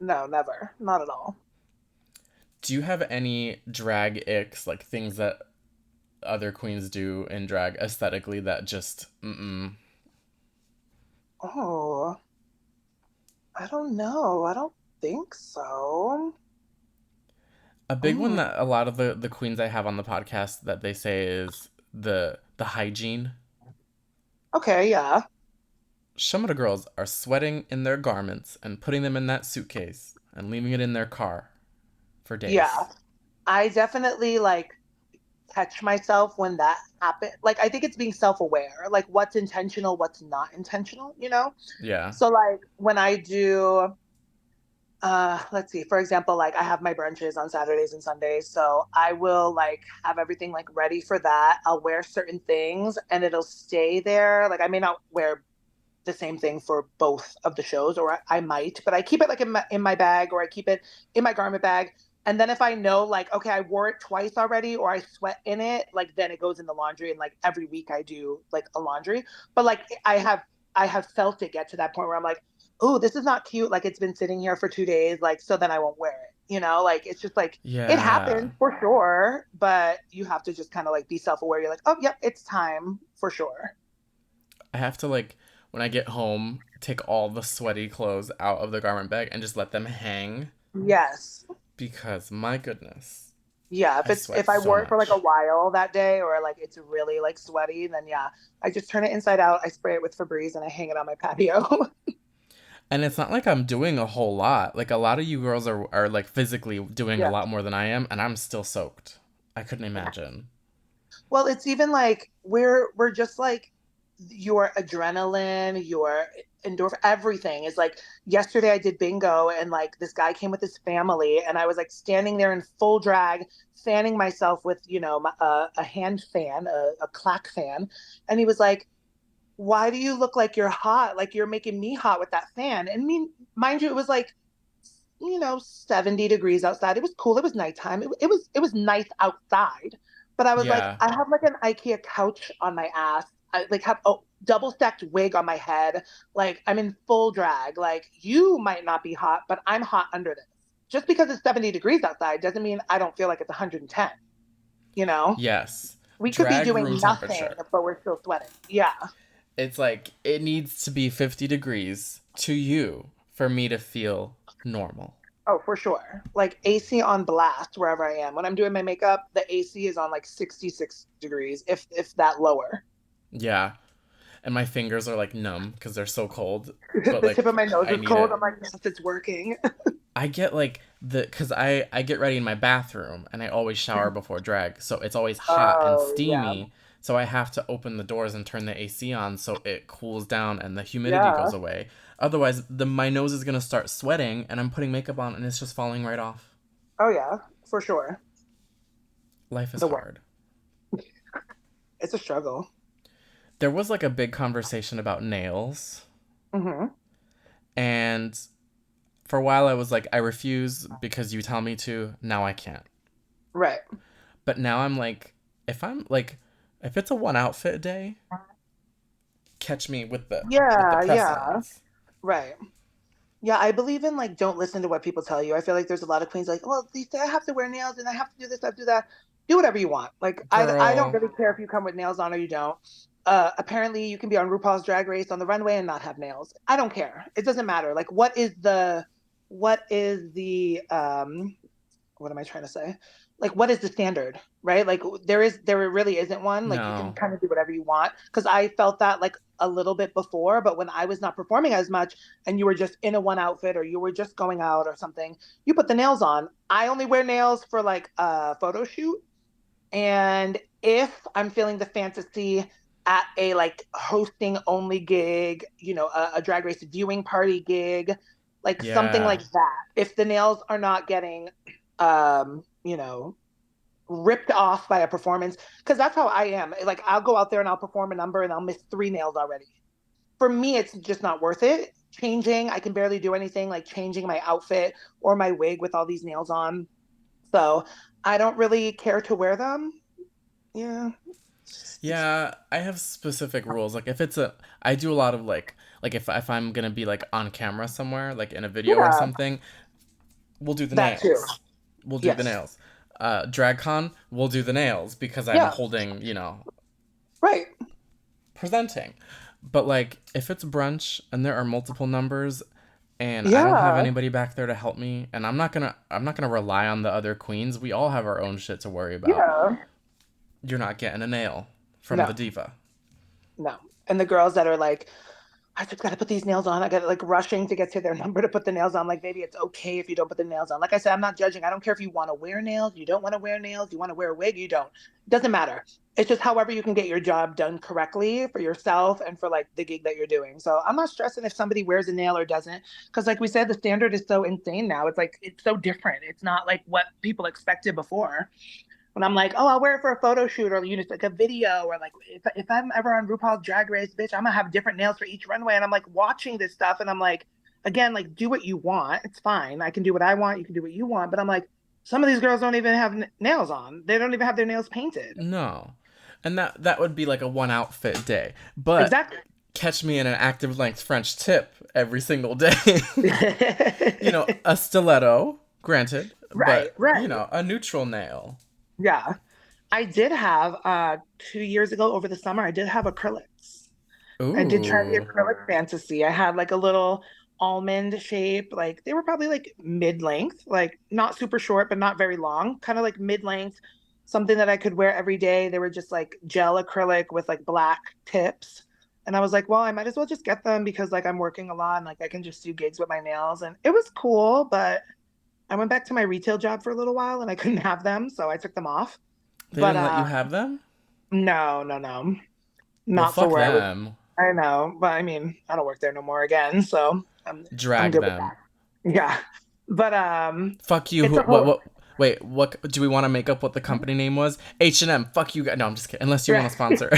no, never. Not at all. Do you have any drag icks, like things that other queens do in drag aesthetically that just mm-mm? Oh, I don't know. I don't think so. A big one Mm. that a lot of the queens I have on the podcast that they say is the hygiene. Okay, yeah. Some of the girls are sweating in their garments and putting them in that suitcase and leaving it in their car for Yeah. days. I definitely like catch myself when that happens. Like I think it's being self-aware, like what's intentional, what's not intentional? Yeah. So like when I do let's see, for example, like I have my brunches on Saturdays and Sundays, so I will like have everything like ready for that. I'll wear certain things and it'll stay there. Like I may not wear the same thing for both of the shows, or I might, but I keep it like in my bag, or I keep it in my garment bag. And then if I know like, okay, I wore it twice already, or I sweat in it, like then it goes in the laundry, and like every week I do like a laundry. But like I have felt it get to that point where I'm like, oh, this is not cute. Like it's been sitting here for 2 days, like so then I won't wear it. Like it's just like it Yeah. happens for sure, but you have to just kind of like be self-aware. You're like, oh, yep, it's time for sure. I have to like when I get home, take all the sweaty clothes out of the garment bag and just let them hang Yes. because my goodness, Yeah, if I it's sweat if I so wore it for like a much. while that day or like it's really like sweaty, then yeah, I just turn it inside out, I spray it with Febreze and I hang it on my patio. And it's not like I'm doing a whole lot. Like a lot of you girls are like physically doing a Yeah. lot more than I am, and I'm still soaked. I couldn't imagine. Well, it's even like we're just like your adrenaline, your endorphin, everything is like yesterday I did bingo and like this guy came with his family and I was like standing there in full drag, fanning myself with, a hand fan, a clack fan. And he was like, why do you look like you're hot? Like you're making me hot with that fan. And mind you, it was like 70 degrees outside. It was cool. It was nighttime. It was nice outside. But I was like, Yeah. I have like an IKEA couch on my ass. I like have a double stacked wig on my head. Like I'm in full drag. Like you might not be hot, but I'm hot under this. Just because it's 70 degrees outside doesn't mean I don't feel like it's 110. You know, Yes. we could be Drag doing room nothing, temperature. but we're still sweating. Yeah. It's like it needs to be 50 degrees to you for me to feel normal. Oh, for sure. Like AC on blast wherever I am. When I'm doing my makeup, the AC is on like 66 degrees, if that lower. Yeah. And my fingers are like numb because they're so cold, but The tip of like my nose I is need cold. it. I'm like, yes, it's working. I get like because I get ready in my bathroom and I always shower before drag, so it's always hot and Oh, yeah. steamy. So I have to open the doors and turn the AC on so it cools down and the humidity Yeah. goes away. Otherwise, my nose is gonna start sweating and I'm putting makeup on and it's just falling right off. Oh, yeah, for sure. Life is The work. hard. It's a struggle. There was like a big conversation about nails, Hmm. and for a while I was like, I refuse because you tell me to. Now I can't. Right. But now I'm like, if it's a one outfit day, catch me with the Yeah, yeah. press-ons. Right. Yeah, I believe in like don't listen to what people tell you. I feel like there's a lot of queens like, well, they say I have to wear nails and I have to do this, I have to do that. Do whatever you want. Like I don't Girl, really care if you come with nails on or you don't. Apparently you can be on RuPaul's Drag Race on the runway and not have nails. I don't care. It doesn't matter. Like what is the what am I trying to say? Like, what is the standard, right? Like, there really isn't one. Like, you can no. kind of do whatever you want. Because I felt that like a little bit before, but when I was not performing as much and you were just in a one outfit or you were just going out or something, you put the nails on. I only wear nails for like a photo shoot. And if I'm feeling the fantasy at a like hosting only gig, a drag race viewing party gig, like something like Yeah. that. If the nails are not getting um, you know, ripped off by a performance, because that's how I am. Like I'll go out there and I'll perform a number and I'll miss three nails already. For me, it's just not worth it. Changing, I can barely do anything like changing my outfit or my wig with all these nails on. So I don't really care to wear them. Yeah. Yeah, I have specific rules. Like if it's a I do a lot of like if I'm gonna be like on camera somewhere, like in a video or Yeah, something, we'll do the that too. nails. We'll do the Yes. nails. DragCon, we'll do the nails because I'm Yeah. holding, Right. presenting. But like if it's brunch and there are multiple numbers and I don't have Yeah. anybody back there to help me and I'm not gonna rely on the other queens. We all have our own shit to worry about. Yeah. You're not getting a nail from the No, diva. no. And the girls that are like, I just got to put these nails on. I got like rushing to get to their number to put the nails on. Like, baby, it's okay if you don't put the nails on. Like I said, I'm not judging. I don't care if you want to wear nails, you don't want to wear nails, you want to wear a wig, you don't. It doesn't matter. It's just however you can get your job done correctly for yourself and for like the gig that you're doing. So I'm not stressing if somebody wears a nail or doesn't. Cause like we said, the standard is so insane now. It's like, it's so different. It's not like what people expected before when I'm like, oh, I'll wear it for a photo shoot or like a video or like if I'm ever on RuPaul's Drag Race, bitch, I'm gonna have different nails for each runway. And I'm like watching this stuff and I'm like, again, like do what you want. It's fine. I can do what I want. You can do what you want. But I'm like, some of these girls don't even have nails on. They don't even have their nails painted. No. And that would be like a one outfit day. But Exactly. catch me in an active length French tip every single day. A stiletto, granted, Right, but right. a neutral nail. Yeah. I did have 2 years ago over the summer, I did have acrylics. I did try the Ooh. acrylic fantasy. I had like a little almond shape. Like they were probably like mid-length, like not super short, but not very long, kind of like mid-length, something that I could wear every day. They were just like gel acrylic with like black tips. And I was like, well, I might as well just get them because like I'm working a lot and like I can just do gigs with my nails. And it was cool, but I went back to my retail job for a little while and I couldn't have them, so I took them off. They But didn't let you have them? no, no, no. Well, Not for fuck where I was. them. I know, but I mean, I don't work there no more again, so I'm Drag good with them. that. Yeah. But Fuck you. it's Who? a whole What? Wait. What? Do we want to make up what the company name was? H&M. Fuck you guys. No, I'm just kidding. Unless you want to sponsor.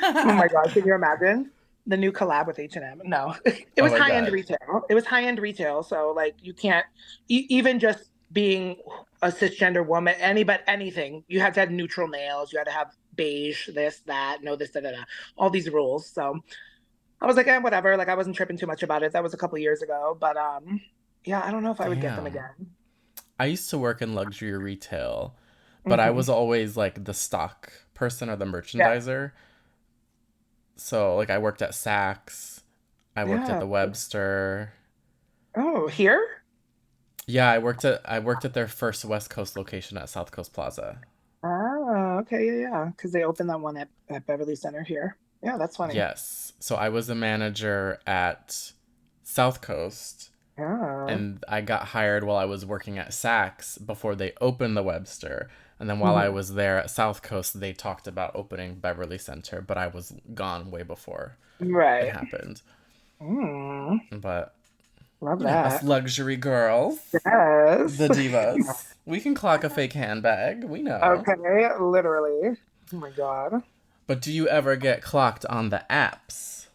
Oh my God, can you imagine the new collab with H&M? No, it Oh was my high end god. retail. It was high end retail. So like you can't even just being a cisgender woman, anything, you had to have neutral nails. You had to have beige, this, that, no, this, da, all these rules. So I was like, whatever. Like I wasn't tripping too much about it. That was a couple years ago, but yeah, I don't know if I would get them Damn. again. I used to work in luxury retail, but I Hmm. was always like the stock person or the Yeah, merchandiser. So like I worked at Saks, I worked at yeah. the Webster. Oh, here? Yeah, I worked at their first West Coast location at South Coast Plaza. Oh, okay, yeah, yeah. Because they opened that one at Beverly Center here. Yeah, that's funny. Yes. So I was a manager at South Coast, Yeah. and I got hired while I was working at Saks before they opened the Webster. And then while I Mhm. was there at South Coast, they talked about opening Beverly Center, but I was gone way before it Right. happened. Mm, But, love us that. luxury girls, Yes. the divas, we can clock a fake handbag. We know. Okay, literally. Oh my God. But do you ever get clocked on the apps?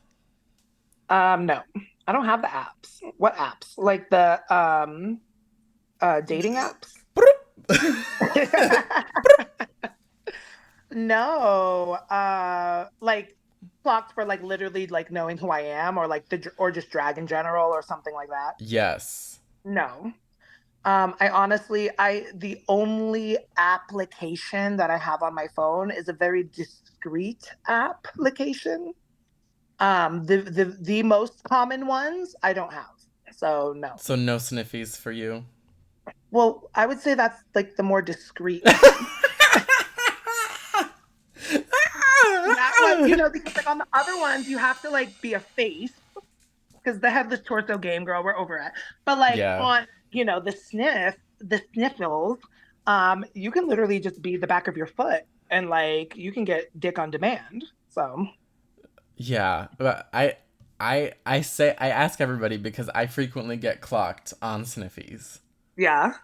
No, I don't have the apps. What apps? Like the dating apps? No. Like clocked for like literally like knowing who I am or like or just drag in general or something like that. Yes. No. I honestly, the only application that I have on my phone is a very discreet application. The most common ones I don't have. So no. So no sniffies for you. Well, I would say that's like the more discreet one. That one, because like on the other ones, you have to like be a face because the headless torso game, girl, we're over it. But like Yeah. on, the sniffles, you can literally just be the back of your foot and like you can get dick on demand. So Yeah, but I ask everybody because I frequently get clocked on sniffies. yeah,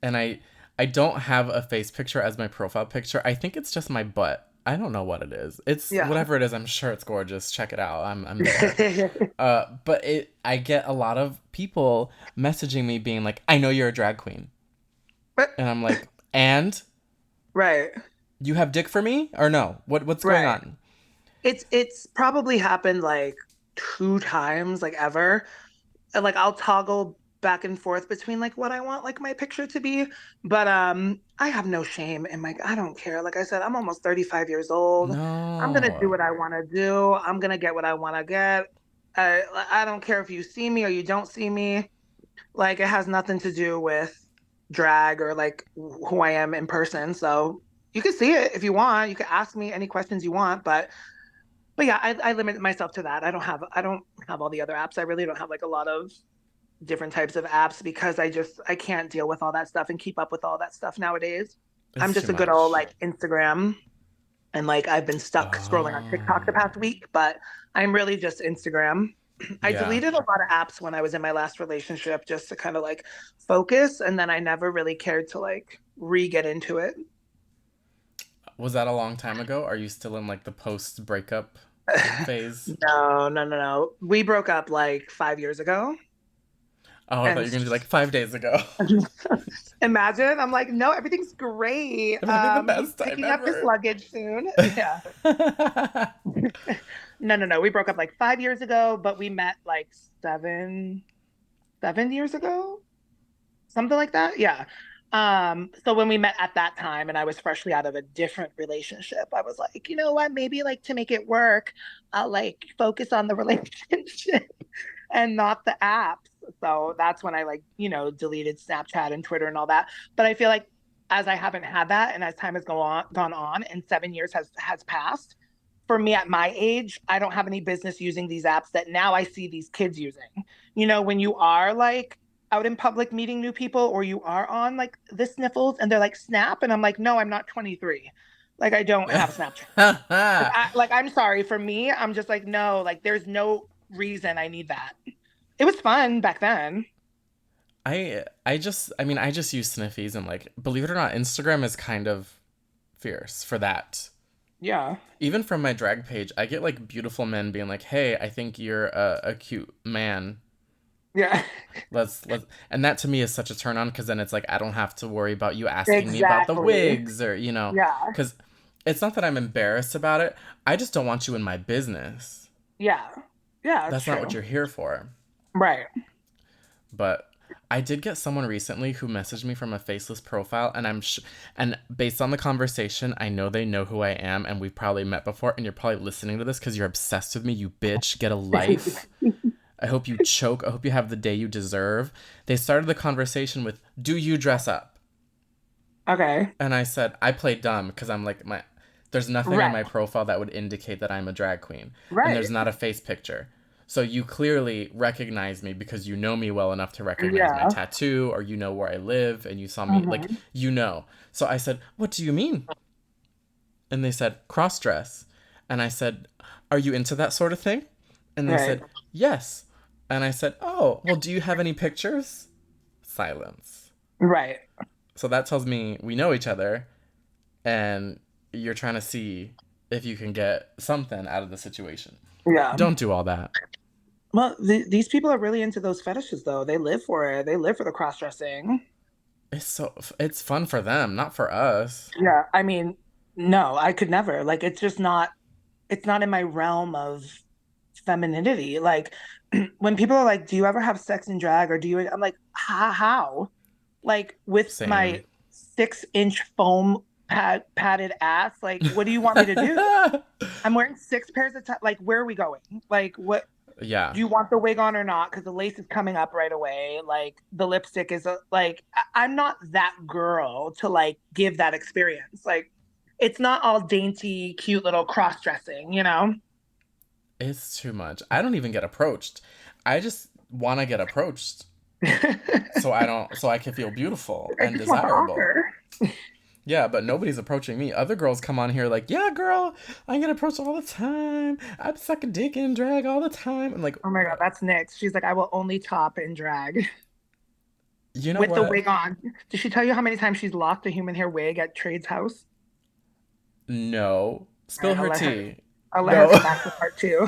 And I don't have a face picture as my profile picture. I think it's just my butt. I don't know what it is. It's yeah. whatever it is. I'm sure it's gorgeous. Check it out. I'm there. But I get a lot of people messaging me being like, "I know you're a drag queen," But and I'm like, "And right, you have dick for me or no? What's going right. on?" It's probably happened like two times, like ever. And like I'll toggle back and forth between like what I want like my picture to be. But I have no shame in my I don't care. Like I said, I'm almost 35 years old. I'm gonna do No. what I want to do. I'm gonna get what I want to get. I don't care if you see me or you don't see me. Like it has nothing to do with drag or like who I am in person. So you can see it if you want. You can ask me any questions you want, but yeah, I limit myself to that. I don't have all the other apps. I really don't have like a lot of different types of apps because I can't deal with all that stuff and keep up with all that stuff nowadays. I'm It's too just a good old much. like Instagram and like I've been stuck scrolling on TikTok the Oh. past week, but I'm really just Instagram. I Yeah. deleted a lot of apps when I was in my last relationship just to kind of like focus and then I never really cared to like re-get into it. Was that a long time ago? Are you still in like the post breakup phase? No, no, no, no. We broke up like 5 years ago. Oh, I thought you And were gonna be like 5 days ago. imagine, I'm like, no, everything's great. I'm having the He's best time picking up his ever. luggage soon. Yeah. No, no, no. We broke up like 5 years ago, but we met like 7 years ago, something like that. Yeah. So when we met at that time and I was freshly out of a different relationship, I was like, you know what, maybe like to make it work, I'll like focus on the relationship and not the apps. So that's when I like, deleted Snapchat and Twitter and all that. But I feel like as I haven't had that and as time has gone on and 7 years has passed, for me at my age, I don't have any business using these apps that now I see these kids using. When you are like out in public meeting new people, or you are on like the sniffles and they're like Snap, and I'm like, no, I'm not 23. Like I don't have Snapchat. I'm sorry. For me, I'm just like, no, like there's no reason I need that. It was fun back then. I just use sniffies, and like, believe it or not, Instagram is kind of fierce for that. Yeah. Even from my drag page, I get like beautiful men being like, "Hey, I think you're a cute man. Yeah. Let's," and that to me is such a turn on, because then it's like I don't have to worry about you asking me about the Exactly. wigs, or Yeah. because it's not that I'm embarrassed about it. I just don't want you in my business. Yeah. Yeah, it's That's not true. what you're here for. Right. But I did get someone recently who messaged me from a faceless profile, and and based on the conversation, I know they know who I am, and we've probably met before, and you're probably listening to this because you're obsessed with me, you bitch. Get a life. I hope you choke. I hope you have the day you deserve. They started the conversation with, "Do you dress up?" Okay. And I said, I play dumb because I'm like, there's nothing on Right. my profile that would indicate that I'm a drag queen. And Right. there's not a face picture. So you clearly recognize me because you know me well enough to recognize my Yeah. tattoo, or you know where I live and you saw me, like, Hmm. you know. So I said, "What do you mean?" And they said, "Cross dress." And I said, "Are you into that sort of thing?" And they Right. said, "Yes." And I said, "Oh, well, do you have any pictures?" Silence. Right. So that tells me we know each other, and you're trying to see if you can get something out of the situation. Yeah. Don't do all that. Well, these people are really into those fetishes, though. They live for it. They live for the cross dressing. It's fun for them, not for us. Yeah. I mean, no, I could never. Like, it's just not. It's not in my realm of femininity. Like, when people are like, "Do you ever have sex in drag?" or "Do you?" I'm like, How?" Like with my Same. 6-inch foam padded ass. Like, what do you want me to do? I'm wearing six pairs of like, where are we going? Like, what Yeah. do you want the wig on or not? Because the lace is coming up right away. Like, the lipstick is like, I'm not that girl to like give that experience. Like, it's not all dainty, cute little cross dressing. It's too much. I don't even get approached. I just want to get approached so I I can feel beautiful and just want the desirable. offer. Yeah, but nobody's approaching me. Other girls come on here like, "Yeah, girl, I get approached all the time. I'm sucking dick in drag all the time." I'm like, Oh my God, that's Nyx. She's like, I will only top in drag you know with the what? wig on. Did she tell you how many times she's lost a human hair wig at Trade's house? No. All Spill right, her tea. I'll let her No. come back for part two.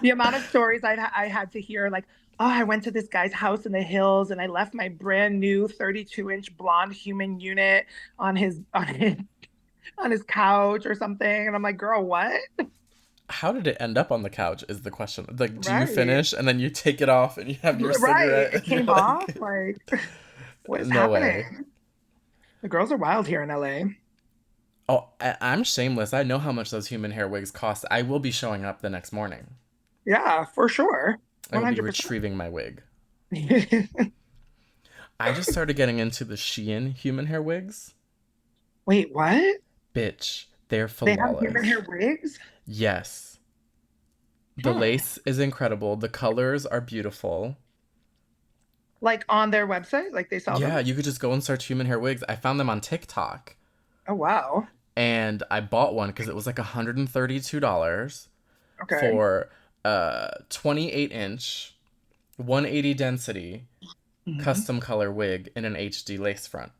The amount of stories I had to hear, like, oh, I went to this guy's house in the hills and I left my brand new 32-inch blonde human unit on his couch or something. And I'm like, girl, what? How did it end up on the couch is the question. Like, do you Right. finish and then you take it off and you have your Right. cigarette It and you're came off. like, Like, what is no way. happening? The girls are wild here in LA. Oh, I'm shameless. I know how much those human hair wigs cost. I will be showing up the next morning. Yeah, for sure. I will be 100%. retrieving my wig. I just started getting into the Shein human hair wigs. Wait, what? Bitch, they're They have human flawless. hair wigs? Yes. The Huh. lace is incredible. The colors are beautiful. Like on their website? Like they sell them? Yeah, you could just go and search human hair wigs. I found them on TikTok, Oh, wow. and I bought one because it was like $132 Okay. for 28-inch, 180 density, Mhm. custom color wig in an HD lace front.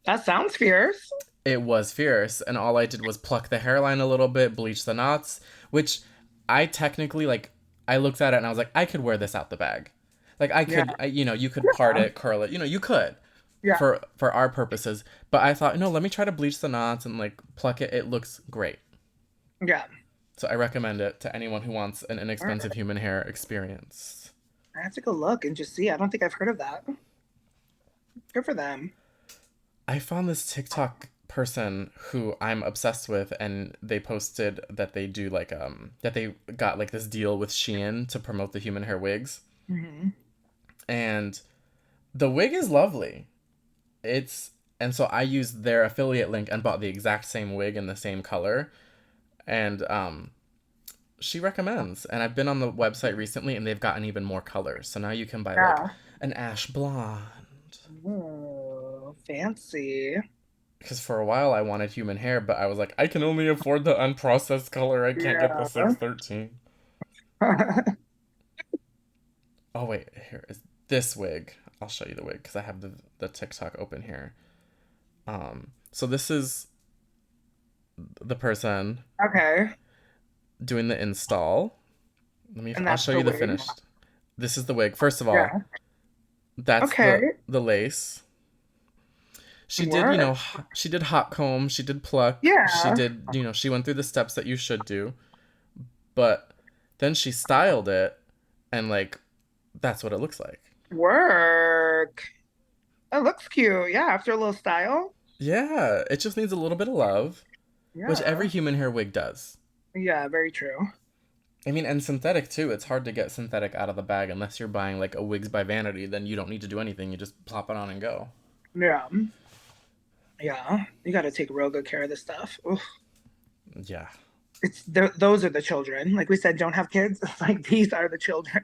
That sounds fierce. It was fierce, and all I did was pluck the hairline a little bit, bleach the knots, which I technically like. I looked at it and I was like, I could wear this out the bag. Like Yeah. you could part Yeah. it, curl it, you could Yeah. for our purposes. But I thought, no, let me try to bleach the knots and like pluck it. It looks great. Yeah. So I recommend it to anyone who wants an All inexpensive right. human hair experience. I have to go look and just see. I don't think I've heard of that. Good for them. I found this TikTok person who I'm obsessed with, and they posted that they do like that they got like this deal with Shein to promote the human hair wigs. Hmm. And the wig is lovely. It's And so I used their affiliate link and bought the exact same wig in the same color. And she recommends. And I've been on the website recently and they've gotten even more colors. So now you can buy like Yeah. an ash blonde. Ooh, fancy. Because for a while I wanted human hair, but I was like, I can only afford the unprocessed color. I can't get the Yeah. 613. Oh, wait. Here is this wig. I'll show you the wig because I have the TikTok open here. So this is the person Okay. doing the install. And I'll that's show the you the wig. finished. This is the wig. First of all, Yeah. that's Okay. the lace. She did, Work. she did hot comb, she did pluck, she Yeah. did, she went through the steps that you should do, but then she styled it and like that's what it looks like. Work. It looks cute. Yeah, after a little style. Yeah, it just needs a little bit of love, which every Yeah. human hair wig does. Yeah, very true. I mean, and synthetic too. It's hard to get synthetic out of the bag unless you're buying like a Wigs by Vanity. Then you don't need to do anything. You just plop it on and go. Yeah. Yeah. You got to take real good care of this stuff. Oof. Yeah, Those are the children. Like we said, don't have kids. Like these are the children.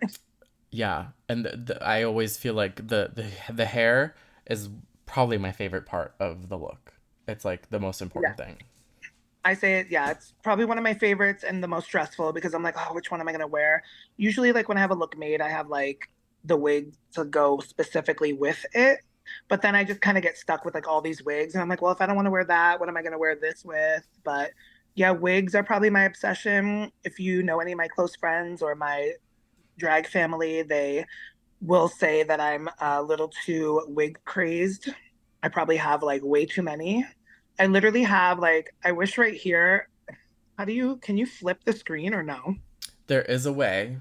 yeah. And I always feel like the hair is probably my favorite part of the look. It's like the most Yeah. important thing. I say it, yeah, it's probably one of my favorites and the most stressful because I'm like, oh, which one am I gonna wear? Usually, like when I have a look made, I have like the wig to go specifically with it. But then I just kind of get stuck with like all these wigs. And I'm like, well, if I don't want to wear that, what am I gonna wear this with? But yeah, wigs are probably my obsession. If you know any of my close friends or my drag family, they will say that I'm a little too wig crazed. I probably have like way too many. I literally have like, I wish right here, can you flip the screen or no? There is a way.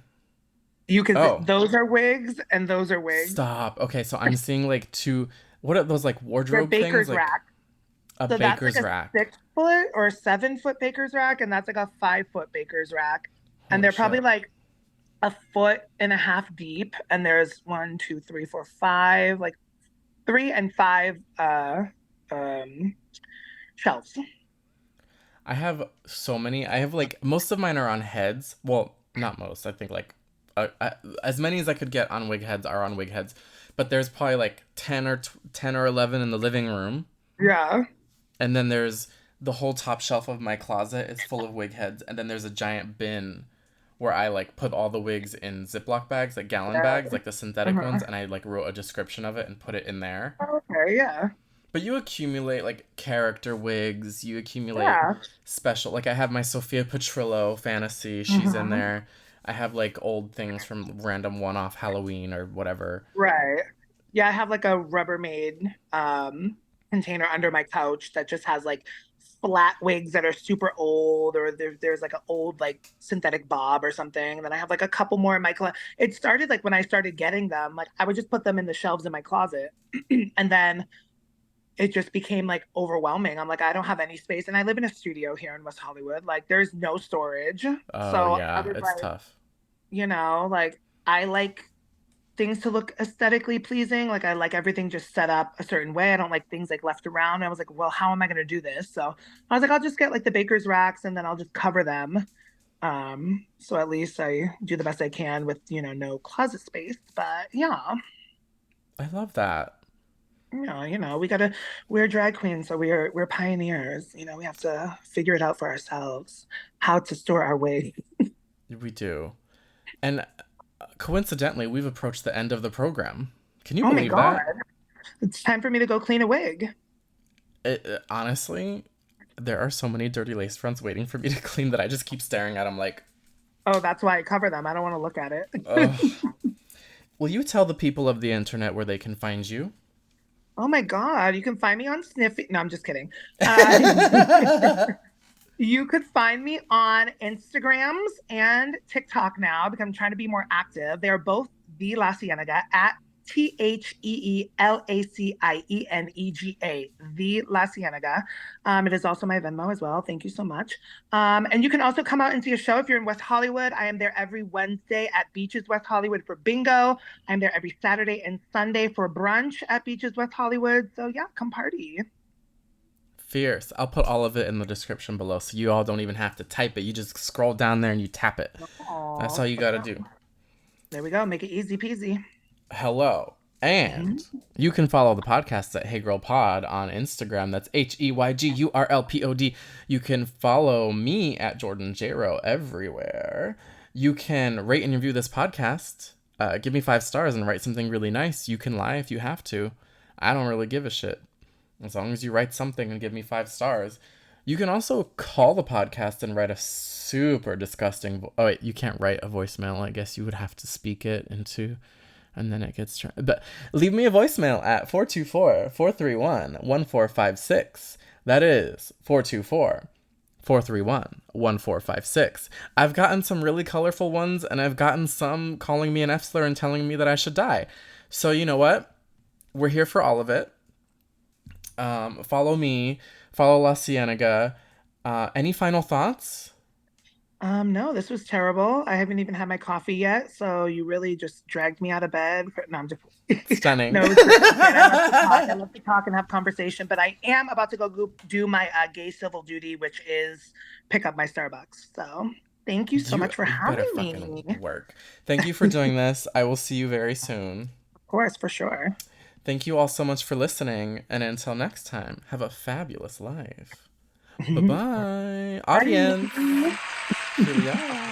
You could, Oh, those are wigs and those are wigs. stop. Okay, so I'm seeing like two. What are those like They're wardrobe things? baker's Like rack. a So that's like baker's a rack. 6 foot or 7 foot baker's rack, and that's like a 5 foot baker's rack. And Holy they're probably shit. like a foot and a half deep. And there's one, two, three, four, five, like 3 and 5 um shelves. I have so many. I have like most of mine are on heads. Well, not most. I think like as many as I could get on wig heads are on wig heads. But there's probably like 10 or 11 in the living room. Yeah. And then there's the whole top shelf of my closet is full of wig heads. And then there's a giant bin where I like put all the wigs in Ziploc bags, like gallon Yeah. bags, like the synthetic ones, Uh-huh. and I like wrote a description of it and put it in there. Okay, yeah. But you accumulate like character wigs, you accumulate Yeah. special, like I have my Sophia Petrillo fantasy, she's in Hmm. there. I have like old things from random one-off Halloween or whatever. Right. Yeah, I have like a Rubbermaid container under my couch that just has like flat wigs that are super old, or there's like an old like synthetic bob or something. And then I have like a couple more in my closet. It started like when I started getting them, like I would just put them in the shelves in my closet. And then it just became like overwhelming. I'm like, I don't have any space. And I live in a studio here in West Hollywood. Like there's no storage. Oh So I yeah, was it's like, tough. like I like things to look aesthetically pleasing. Like I like everything just set up a certain way. I don't like things like left around. I was like, well, how am I going to do this? So I was like, I'll just get like the baker's racks and then I'll just cover them. So at least I do the best I can with, no closet space. But yeah, I love that. we gotta we're drag queens, so we're pioneers. We have to figure it out for ourselves, how to store our way. We do. And coincidentally, we've approached the end of the program. Can you Oh my believe God. that? It's time for me to go clean a wig. Honestly, there are so many dirty lace fronts waiting for me to clean that I just keep staring at them like, Oh, that's why I cover them. I don't want to look at it. ugh. Will you tell the people of the internet where they can find you? Oh my God. You can find me on Sniffy. No, I'm just kidding. Uh, you could find me on Instagrams and TikTok now because I'm trying to be more active. They are both the LaCienega at TheLaCienega, the La Cienega. It is also my Venmo as well. Thank you so much. And you can also come out and see a show if you're in West Hollywood. I am there every Wednesday at Beaches West Hollywood for bingo. I'm there every Saturday and Sunday for brunch at Beaches West Hollywood. So yeah, come party. Fierce. I'll put all of it in the description below so you all don't even have to type it. You just scroll down there and you tap it. That's Oh, all you gotta do. there we go. Make it easy peasy. Hello. And Mhm. you can follow the podcast at Hey Girl Pod on Instagram. That's HEYGURLPOD. You can follow me at Jordan Jayro everywhere. You can rate and review this podcast. Give me 5 stars and write something really nice. You can lie if you have to. I don't really give a shit. As long as you write something and give me 5 stars. You can also call the podcast and write a super disgusting. Oh, wait, you can't write a voicemail. I guess you would have to speak it into. And then it gets. But leave me a voicemail at 424-431-1456. That is 424-431-1456. I've gotten some really colorful ones, and I've gotten some calling me an F slur and telling me that I should die. So you know what? We're here for all of it. Follow me, follow La Cienega. Any final thoughts? No, this was terrible. I haven't even had my coffee yet, so you really just dragged me out of bed. No, I'm just Stunning. no, it was great. I love to talk. I love to talk and have conversation, but I am about to do my gay civil duty, which is pick up my Starbucks. So thank you so You much for better having fucking me. work. Thank you for doing this. I will see you very soon. Of course, for sure. Thank you all so much for listening, and until next time, have a fabulous life. Bye bye, audience. Bye. Here we are.